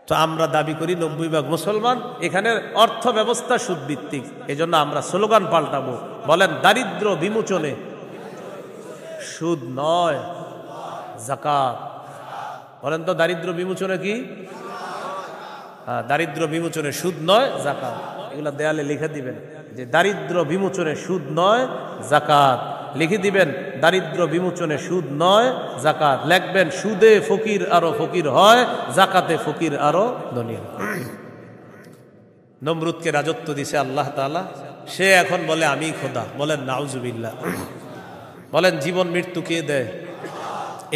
তো আমরা দাবি করি 90% মুসলমান, এখানে অর্থ ব্যবস্থা সুদ ভিত্তিক। এজন্য আমরা স্লোগান পাল্টাবো, বলেন দারিদ্র বিমোচনে সুদ নয় যাকাত। বলেন তো দারিদ্র বিমোচনে কি? দারিদ্র বিমোচনে সুদ নয় যাকাত। এগুলা দেয়ালে লিখে দিবেন যে দারিদ্র বিমোচনে সুদ নয় যাকাত। লিখে দিবেন দারিদ্র বিমোচনে সুদ নয় যাকাত। লিখবেন সুদে ফকির আরো ফকির হয়, যাকাতে ফকির আরো ধনী হয়। নমরুদকে রাজত্ব দিছে আল্লাহ তাআলা, সে এখন বলে আমি খোদা। বলেন নাউজুবিল্লাহ। বলেন জীবন মৃত্যু কে দেয়?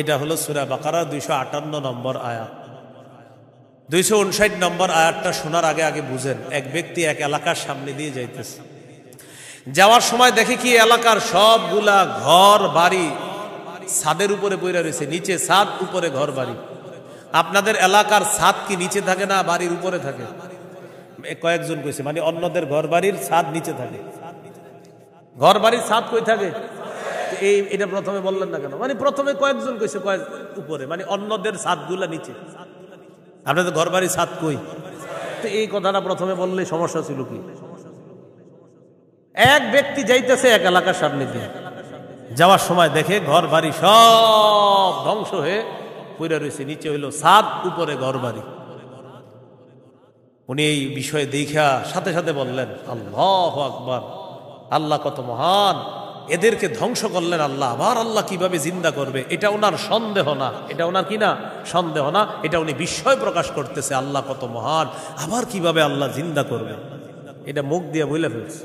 এটা হলো সূরা বাকারা 258 নম্বর আয়াত। 259 নম্বর আয়াতটা শোনার আগে আগে বুঝেন। এক ব্যক্তি এক এলাকার সামনে দিয়ে যাইতেছে, যাওয়ার সময় দেখে কি এলাকার সবগুলা ঘর বাড়ি ছাদের উপরে পড়ে রয়েছে, নিচে ছাদ, উপরে ঘর বাড়ি। আপনাদের এলাকার ছাদ কি নিচে থাকে না বাড়ির উপরে থাকে? কয়েকজন কইছে, মানে অন্যদের ঘর বাড়ির ছাদ নিচে থাকে। ঘর বাড়ির ছাদ কই থাকে? এটা প্রথমে বললেন না কেন? মানে প্রথমে কয়েকজন কইছে কয়েক উপরে, মানে অন্যদের ছাদগুলা নিচে। আপনাদের ঘর বাড়ির ছাদ কই? তো এই কথাটা প্রথমে বললে সমস্যা ছিল কি? এক ব্যক্তি যাইতেছে এক এলাকার সামনে দিয়ে, যাওয়ার সময় দেখে ঘর বাড়ি সব ধ্বংস হয়ে পইরা রয়েছে, নিচে হইল ছাদ, উপরে ঘরবাড়ি। উনি এই বিষয়ে দেখা সাথে সাথে বললেন, আল্লাহু আকবার, আল্লাহ কত মহান, এদেরকে ধ্বংস করলেন আল্লাহ, আবার আল্লাহ কিভাবে জিন্দা করবে, এটা ওনার সন্দেহ না, এটা ওনার কি না সন্দেহ না, এটা উনি বিস্ময় প্রকাশ করতেছে, আল্লাহ কত মহান, আবার কিভাবে আল্লাহ জিন্দা করবে, এটা মুখ দিয়ে বলে ফেলছে।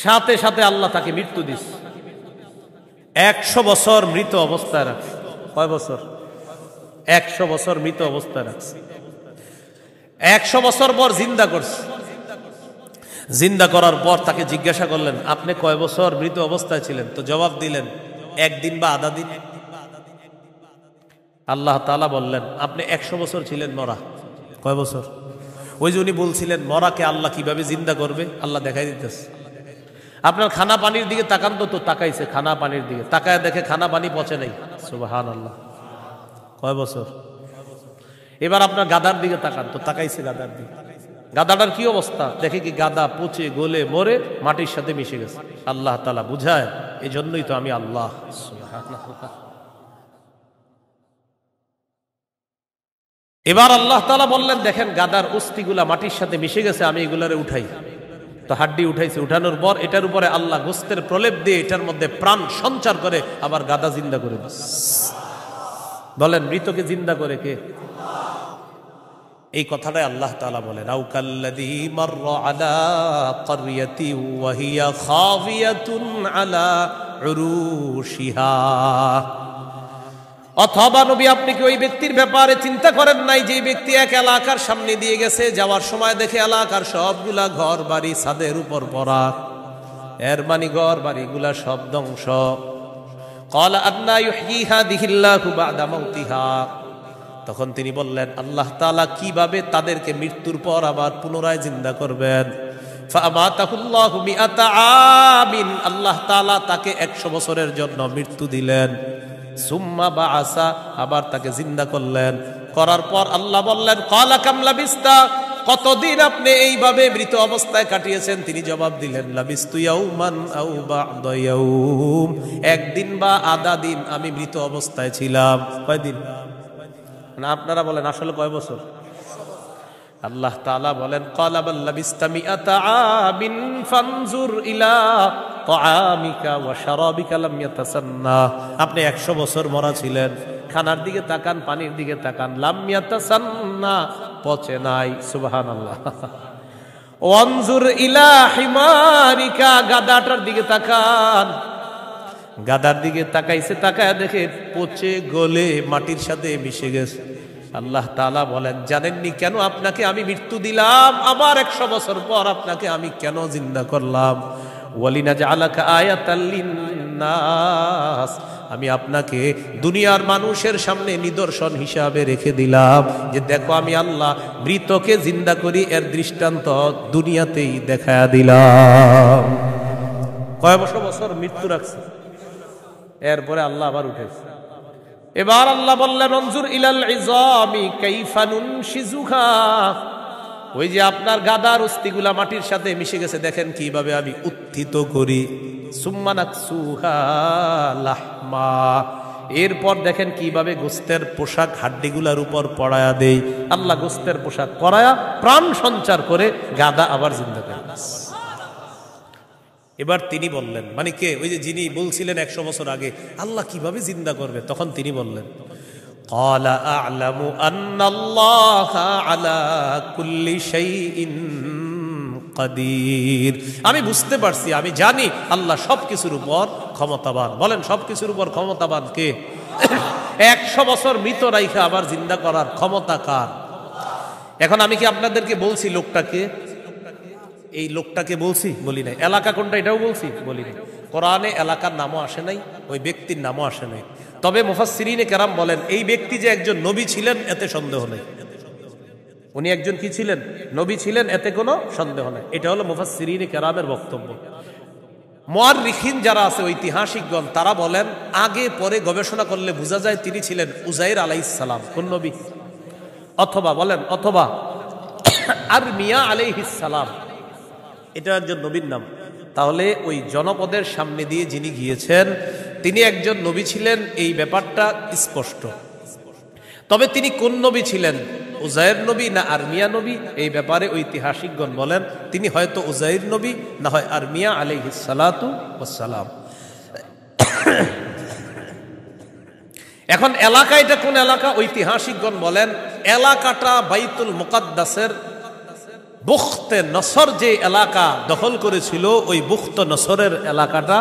সাথে সাথে আল্লাহ তাকে মৃত্যু দিচ্ছে। 100 বছর মৃত অবস্থায় রাখছে। কয় বছর? 100 বছর মৃত অবস্থায় রাখছে। 100 বছর পর জিন্দা করছে। জিন্দা করার পর তাকে জিজ্ঞাসা করলেন, আপনি কয় বছর মৃত অবস্থায় ছিলেন? তো জবাব দিলেন, 1 দিন বা আধা দিন। আল্লাহ তাআলা বললেন, আপনি 100 বছর ছিলেন মরা। কয় বছর? ওই যে উনি বলছিলেন মরাকে আল্লাহ কিভাবে জিন্দা করবে, আল্লাহ দেখাই দিতেছে। আপনার খানা পানির দিকে তাকান তো তাকাইছে, খানা পানির দিকে তাকায় দেখে খানা পানি পচে নাই। সুবহানাল্লাহ। কয় বছর? এবার আপনার গাদার দিকে তাকান তো তাকাইছে গাদার দিকে, গাদাটার কি অবস্থা দেখে কি গাদা পচে গলে মরে মাটির সাথে মিশে গেছে। আল্লাহ তাআলা বুঝায়, এই জন্যই তো আমি আল্লাহ। সুবহানাল্লাহ। এবার আল্লাহ তাআলা বললেন, দেখেন গাদার অস্থিগুলা মাটির সাথে মিশে গেছে, আমি এগুলারে উঠাই। তো হাড্ডি উঠাইছে, উঠানোর পর এটার উপরে আল্লাহ গোস্তের প্রলেপ দিয়ে এটার মধ্যে প্রাণ সঞ্চার করে আবার গাদা জিন্দা করে দিচ্ছে। বলেন মৃতকে জিন্দা করে কে? এই কথাটাই আল্লাহ তাআলা বলেন, আও কাল্লাযী মাররা আলা ক্বরিয়াতি ওয়া হিয়া খাফিয়াতুন আলা উরুশিহা। অথবা নবী আপনি কি ওই ব্যক্তির ব্যাপারে চিন্তা করেন নাই যে ব্যক্তি এক এলাকার সামনে দিয়ে গেছে, যাওয়ার সময় দেখে এলাকার সবগুলা ঘর বাড়ি ছাদের উপর পড়া, এর মানে ঘর বাড়িগুলা সব ধ্বংস। ক্বালা আন্না ইউহয়ী হাযিহিল্লাহু বা'দা মাউতিহা। তখন তিনি বললেন, আল্লাহ তাআলা কিভাবে তাদেরকে মৃত্যুর পর আবার পুনরায় জিন্দা করবেন। ফাআমাতাহুল্লাহু মিআতা আমিন। আল্লাহ তাআলা তাকে 100 বছরের জন্য মৃত্যু দিলেন। সুম্মা বাআসা, আবার তাকে জিন্দা করলেন। করার পর আল্লাহ বললেন, ক্বালা কাম লাবিস্তা, কতদিন আপনি এইভাবে মৃত অবস্থায় কাটিয়েছেন? তিনি জবাব দিলেন, লাবিস্তু ইয়াওমান আও বা'দা ইয়াওম, একদিন বা আধা দিন আমি মৃত অবস্থায় ছিলাম। কয়দিন? না আপনারা বলেন আসলে কয় বছর? আল্লাহ তাআলা বলেন, ক্বালা বাল লাবিস্তা মিআতা আমিন ফানজুর ইলা তাআমিকা ওয়া শারাবিকা লাম ইয়াতাসান্না। আপনি 100 বছর মরা ছিলেন, খানার দিকে তাকান, পানির দিকে তাকান, লাম ইয়াতাসান্না, পচে নাই। সুবহানাল্লাহ। ওয়ানজুর ইলা হিমারিকা, গাদাটার দিকে তাকান, গাদার দিকে তাকাইছে, তাকায় দেখে পচে গলে মাটির সাথে মিশে গেছে। আল্লাহ তাআলা বলেন, জানেননি কেন আপনাকে আমি মৃত্যু দিলাম, আবার 100 বছর পর আপনাকে আমি কেন জিন্দা করলাম? ওয়ালিনাজআলাকা আয়াতাল লিন্নাস, আমি আপনাকে দুনিয়ার মানুষের সামনে নিদর্শন হিসাবে রেখে দিলাম যে দেখো আমি আল্লাহ মৃতকে জিন্দা করি, এর দৃষ্টান্ত দুনিয়াতেই দেখায়া দিলাম। কয় বছর মৃত্যু রাখছে, এরপরে আল্লাহ আবার উঠেছে। এবার আল্লাহ বললেন, অনজুর ইলাল ইযামি কাইফা নুনশিজুহা, ওই যে আপনার গাদার অস্থিগুলা মাটির সাথে মিশে গেছে, দেখেন কিভাবে আমি উত্থিত করি। সুম্মা নাকসুহা লাহমা, এরপর দেখেন কিভাবে গোস্তের পোশাক হাড্ডিগুলার উপর পড়ায়া দেই। আল্লাহ গোস্তের পোশাক পরায়া প্রাণ সঞ্চার করে গাদা আবার জিন্দা করে। এবার তিনি বললেন, মানে কে? ওই যে যিনি বলছিলেন 100 বছর আগে আল্লাহ কিভাবে জিন্দা করবে, তখন তিনি বললেন, ক্বালা আ'লামু আন্নাল্লাহা আলা কুল্লি শাইইন কাদির। আমি বুঝতে পারছি, আমি জানি আল্লাহ সবকিছুর উপর ক্ষমতাবান। বলেন সবকিছুর উপর ক্ষমতাবান কে? 100 বছর মৃত রাইখা আবার জিন্দা করার ক্ষমতা কার? এখন আমি কি আপনাদেরকে বলছি লোকটাকে? এই লোকটাকে বলছি? বলি নাই। এলাকা কোনটা এটাও বলছি? বলি নাই। কোরআনে এলাকার নামও আসে নাই, ওই ব্যক্তির নামও আসে নাই। তবে মুফাসসিরিনে কেরাম বলেন, এই ব্যক্তি যে একজন নবী ছিলেন এতে সন্দেহ নেই। উনি একজন কি ছিলেন? নবী ছিলেন, এতে কোনো সন্দেহ নেই। এটা হলো মুফাসসিরিনে কেরামের বক্তব্য। মুআররিখিন যারা আছে, ঐতিহাসিকগণ, তারা বলেন আগে পরে গবেষণা করলে বোঝা যায় তিনি ছিলেন উযাইর আলাইহিস সালাম। কোন নবী? অথবা বলেন, অথবা আরমিয়া আলাইহিস সালাম, এটা একজন নবীর নাম। তাহলে ওই জনপদের সামনে দিয়ে যিনি গিয়েছেন তিনি একজন নবী ছিলেন, এই ব্যাপারটা স্পষ্ট। তবে তিনি কোন নবী ছিলেন, উজাইর নবী না আরমিয়া নবী, এই ব্যাপারে ঐতিহাসিকগণ বলেন তিনি হয়তো উজাইর নবী, না হয় আরমিয়া আলাইহিস সালাতু ওয়াস সালাম। এখন এলাকা, এটা কোন এলাকা? ঐতিহাসিকগণ বলেন এলাকাটা বাইতুল মুকাদ্দাসের বুখতে নসর যে এলাকা দখল করেছিল, ওই বুখতে নসরের এলাকাটা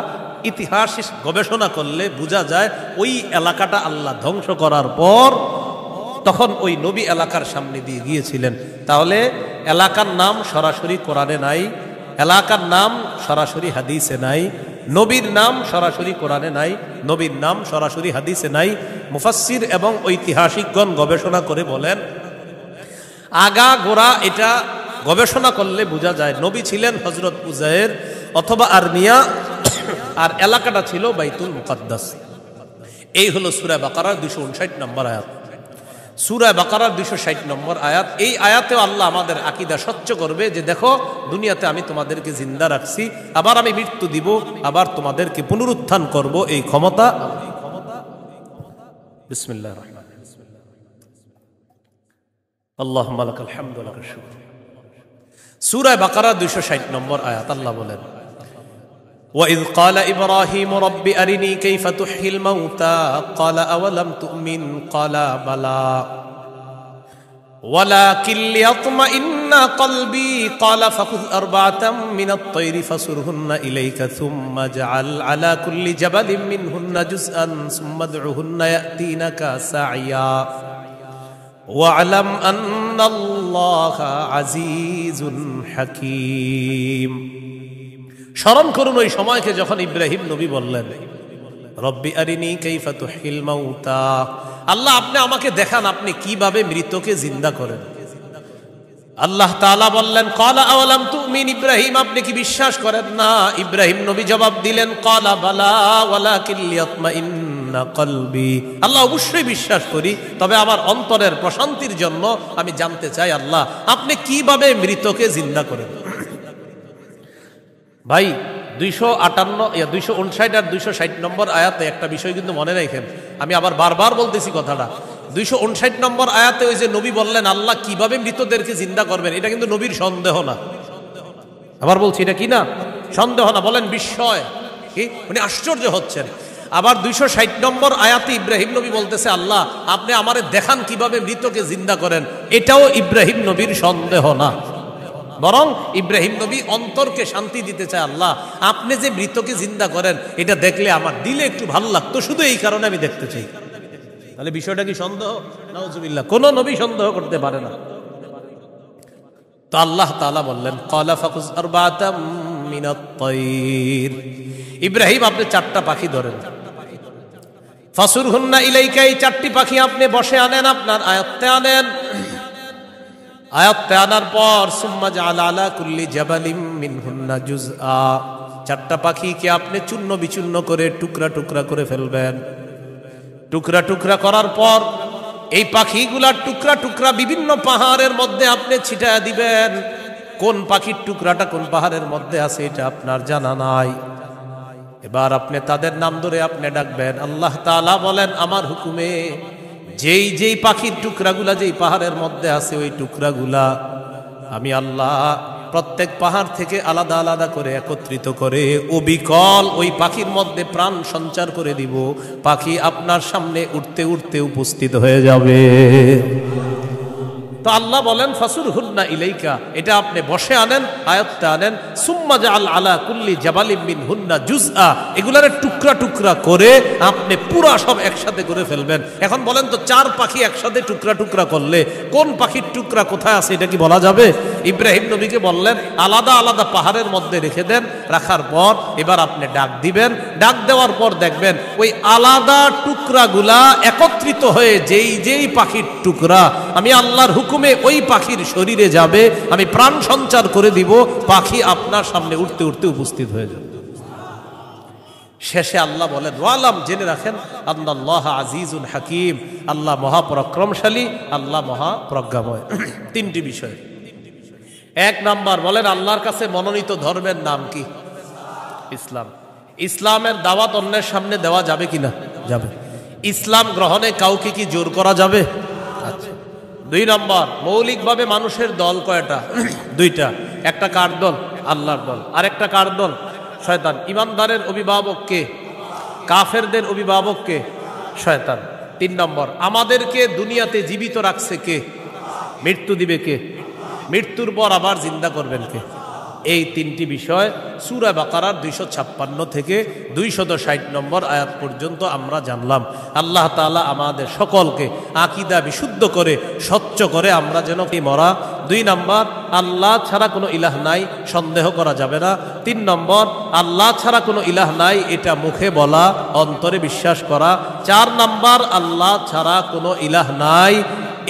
ইতিহাস গবেষণা করলে বোঝা যায় ওই এলাকাটা আল্লাহ ধ্বংস করার পর তখন ওই নবী এলাকার সামনে দিয়ে গিয়েছিলেন। তাহলে এলাকার নাম সরাসরি কোরআনে নাই, এলাকার নাম সরাসরি হাদিসে নাই, নবীর নাম সরাসরি কোরআনে নাই, নবীর নাম সরাসরি হাদিসে নাই। মুফাসসির এবং ঐতিহাসিকগণ গবেষণা করে বলেন আগা গোড়া এটা গবেষণা করলে বোঝা যায় নবী ছিলেন হযরত উজাইর অথবা আরমিয়া, আর এলাকাটা ছিল বাইতুল মুকাদ্দাস। এই হলো সূরা বাকারার 259 নম্বর আয়াত। সূরা বাকারার 260 নম্বর আয়াত। এই আয়াতেও আল্লাহ আমাদের আকীদা স্বচ্ছ করবে যে দেখো দুনিয়াতে আমি তোমাদেরকে জিন্দা রাখছি, আবার আমি মৃত্যু দিব, আবার তোমাদেরকে পুনরুত্থান করব, এই ক্ষমতা। বিসমিল্লাহির রহমানির রহিম। আল্লাহুম্মা লাকাল হামদু ওয়া লাকাশ শুকর। সূরা বাকারা 260 নম্বর আয়াত আল্লাহ বলেন وَإِذْ قَالَ إِبْرَاهِيمُ رَبِّ أَرِنِي كَيْفَ تُحْيِي الْمَوْتَى قَالَ أَوَلَمْ تُؤْمِنْ قَالَ بَلَى وَلَكِنْ لِيَطْمَئِنَّ قَلْبِي قَالَ فَخُذْ أَرْبَعَةً مِنَ الطَّيْرِ فَصُرْهُنَّ إِلَيْكَ ثُمَّ اجْعَلْ عَلَى كُلِّ جَبَلٍ مِّنْهُنَّ جُزْءًا ثُمَّ ادْعُهُنَّ يَأْتِينَكَ سَعْيًا وَاعْلَمْ أَنَّ اللَّهَ عَزِيزٌ حَكِيمٌ। স্মরণ করুন ওই সময়কে যখন ইব্রাহিম নবী বললেন রব্বি আরিনি কাইফা তুহিল মাউতা, আল্লাহ আপনি আমাকে দেখান আপনি কিভাবে মৃতকে জিন্দা করেন। আল্লাহ তাআলা বললেন ক্বালা আওয়ালাম তুমিন, ইব্রাহিম আপনি কি বিশ্বাস করেন না? ইব্রাহিম নবী জবাব দিলেন ক্বালা বালা ওয়ালাকিন লিয়াতমাইন্না কলবি, আল্লাহ অবশ্যই বিশ্বাস করি, তবে আমার অন্তরের প্রশান্তির জন্য আমি জানতে চাই আল্লাহ আপনি কিভাবে মৃতকে জিন্দা করেন। ভাই 259 আর 260 নম্বর আয়াতে একটা বিষয় কিন্তু মনে রাখেন, আমি আবার বারবার বলতেছি কথাটা। 259 নম্বর আয়াতে ওই যে নবী বললেন আল্লাহ কিভাবে মৃতদেরকে জিন্দা করবেন, এটা কিন্তু নবীর সন্দেহ না। আবার বলছি এটা কি না? সন্দেহ না, বলেন বিস্ময়, কি উনি আশ্চর্য হচ্ছেন। আবার 260 নম্বর আয়াতে ইব্রাহিম নবী বলতেছে আল্লাহ আপনি আমারে দেখান কিভাবে মৃতকে জিন্দা করেন, এটাও ইব্রাহিম নবীর সন্দেহ না, বরং ইব্রাহিম নবী অন্তরকে শান্তি দিতে চায় আল্লাহ আপনি যে মৃতকে জিন্দা করেন এটা দেখলে আমার দিলে একটু ভালো লাগতো, শুধু এই কারণে আমি দেখতে চাই। তাহলে বিষয়টা কি সন্দেহ? নাউজুবিল্লাহ, কোন নবী সন্দেহ করতে পারে না। তো আল্লাহ তাআলা বললেন ক্বালা ফাকুজ আরবাতাম মিনাত তাইর, ইব্রাহিম আপনি 4টা পাখি ধরেন, ফাসুরহুন্না ইলাইকা, এই 4টি পাখি আপনি বসে আনেন, আপনার আয়ত্তে আনেন। আয়াতে আনার পর সুম্মা জাআলা আলা কুল্লি জাবালিম মিনহুন্না জুজআ, 4টা পাখিকে আপনি চূর্ণ বিচূর্ণ করে টুকরা টুকরা করে ফেলবেন। টুকরা টুকরা করার পর এই পাখিগুলার টুকরা টুকরা বিভিন্ন পাহাড়ের মধ্যে আপনি ছিটায় দিবেন। কোন পাখির টুকরাটা কোন পাহাড়ের মধ্যে আছে এটা আপনার জানা নাই। এবার আপনি তাদের নাম ধরে আপনি ডাকবেন। আল্লাহ তাআলা বলেন আমার হুকুমে যেই যেই পাখির টুকরাগুলা যেই পাহাড়ের মধ্যে আছে ওই টুকরাগুলা আমি আল্লাহ প্রত্যেক পাহাড় থেকে আলাদা আলাদা করে একত্রিত করে অবিকল ওই পাখির মধ্যে প্রাণ সঞ্চার করে দিব। পাখি আপনার সামনে উঠতে উঠতে উপস্থিত হয়ে যাবে। তো আল্লাহ বলেন ফাসুরহুন্না ইলাইকা, এটা আপনি বসে আনেন, আয়াতে আনেন। সুম্মা জাআল আলা কুল্লি জাবালিম মিনহুন্না জুজআ, এগুলারে টুকরা টুকরা করে আপনি পুরা সব একসাথে করে ফেলবেন। এখন বলেন তো 4 পাখি একসাথে টুকরা টুকরা করলে কোন পাখির টুকরা কোথায় আছে এটা কি বলা যাবে? ইব্রাহিম নবীকে বললেন আলাদা আলাদা পাহাড়ের মধ্যে রেখে দেন। রাখার পর এবার আপনি ডাক দিবেন। ডাক দেওয়ার পর দেখবেন ওই আলাদা টুকরাগুলা একত্রিত হয়ে যেই যেই পাখির টুকরা আমি আল্লাহর হুকুমে ওই পাখির শরীরে যাবে, আমি প্রাণ সঞ্চার করে দিব, পাখি আপনার সামনে উঠতে উঠতে উপস্থিত হয়ে যাবে। শেষে আল্লাহ বলেন ওয়ালাম, জেনে রাখেন আল্লাহ আজিজুন হাকিম, আল্লাহ মহাপরাক্রমশালী, আল্লাহ মহাপ্রজ্ঞাময়। 3টি বিষয়। 1 নাম্বার বলেন আল্লাহর কাছে মনোনীত ধর্মের নাম কি? ইসলাম। ইসলামের দাওয়াত অন্যের সামনে দেওয়া যাবে কিনা? যাবে। ইসলাম গ্রহণে কাউকে কি জোর করা যাবে? 2 নম্বর, মৌলিকভাবে মানুষের দল কয়টা? 2টা। একটা কার দল? আল্লাহর দল। আর একটা কার দল? শয়তান। ইমানদারের অভিভাবক কে? কাফেরদের অভিভাবক কে? শয়তান। 3 নম্বর, আমাদেরকে দুনিয়াতে জীবিত রাখছে কে? মৃত্যু দিবে কে? মৃত্যুর পর আবার জিন্দা করবেন কে? এই 3টি বিষয় সূরা বাকারার 256 থেকে 260 নম্বর আয়াত পর্যন্ত আমরা জানলাম। আল্লাহ তাআলা আমাদের সকলকে আকীদা বিশুদ্ধ করে স্বচ্ছ করে আমরা যেন মরা। 2 নম্বর, আল্লাহ ছাড়া কোনো ইলাহ নাই, সন্দেহ করা যাবে না। 3 নম্বর, আল্লাহ ছাড়া কোনো ইলাহ নাই, এটা মুখে বলা, অন্তরে বিশ্বাস করা। 4 নম্বর, আল্লাহ ছাড়া কোনো ইলাহ নাই,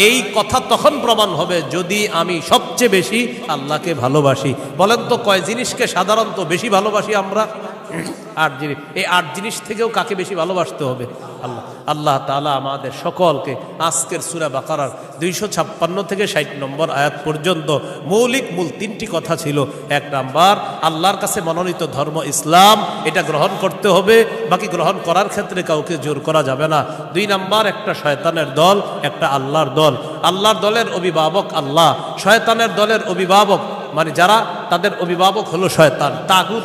এই কথা তখন প্রমাণ হবে যদি আমি সবচেয়ে বেশি আল্লাহকে ভালোবাসি। বলেন তো কয় জিনিসকে সাধারণত বেশি ভালোবাসি আমরা? 8 জিনিস। এই 8 জিনিস থেকেও কাকে বেশি ভালোবাসতে হবে? আল্লাহ। আল্লাহ তাআলা আমাদের সকলকে আজকের সূরা বাকারার 256 থেকে 60 নম্বর আয়াত পর্যন্ত মূল 3টি কথা ছিল। 1 নাম্বার, আল্লাহর কাছে মনোনীত ধর্ম ইসলাম, এটা গ্রহণ করতে হবে, বাকি গ্রহণ করার ক্ষেত্রে কাউকে জোর করা যাবে না। 2 নাম্বার, একটা শয়তানের দল, একটা আল্লাহর দল। আল্লাহর দলের অভিভাবক আল্লাহ, শয়তানের দলের অভিভাবক মানে যারা, তাদের অভিভাবক হলো শয়তান। তাগুত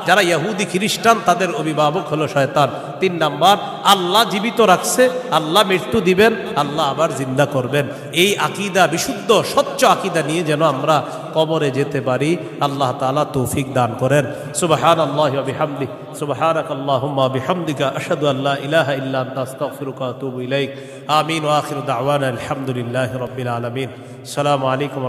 যারা ইহুদি খ্রিস্টান, তাদের অভিভাবক হলো শয়তান। 3 নাম্বার, আল্লাহ জীবিত রাখছে, আল্লাহ মৃত্যু দিবেন, আল্লাহ আবার জিন্দা করবেন। এই আকীদা, বিশুদ্ধ স্বচ্ছ আকীদা নিয়ে যেন আমরা কবরে যেতে পারি, আল্লাহ তাআলা তৌফিক দান করেন। সুবহানাল্লাহি ওয়া বিহামদিহি, সুবহানাকাল্লাহুম্মা ওয়া বিহামদিকা, আশহাদু আল্লা ইলাহা ইল্লা আনতা, আস্তাগফিরুকা ওয়া আতুবু ইলাইক। আমিন ওয়া আখিরু দাওয়ানা আলহামদুলিল্লাহি রাব্বিল আলামিন। আসসালামু আলাইকুম।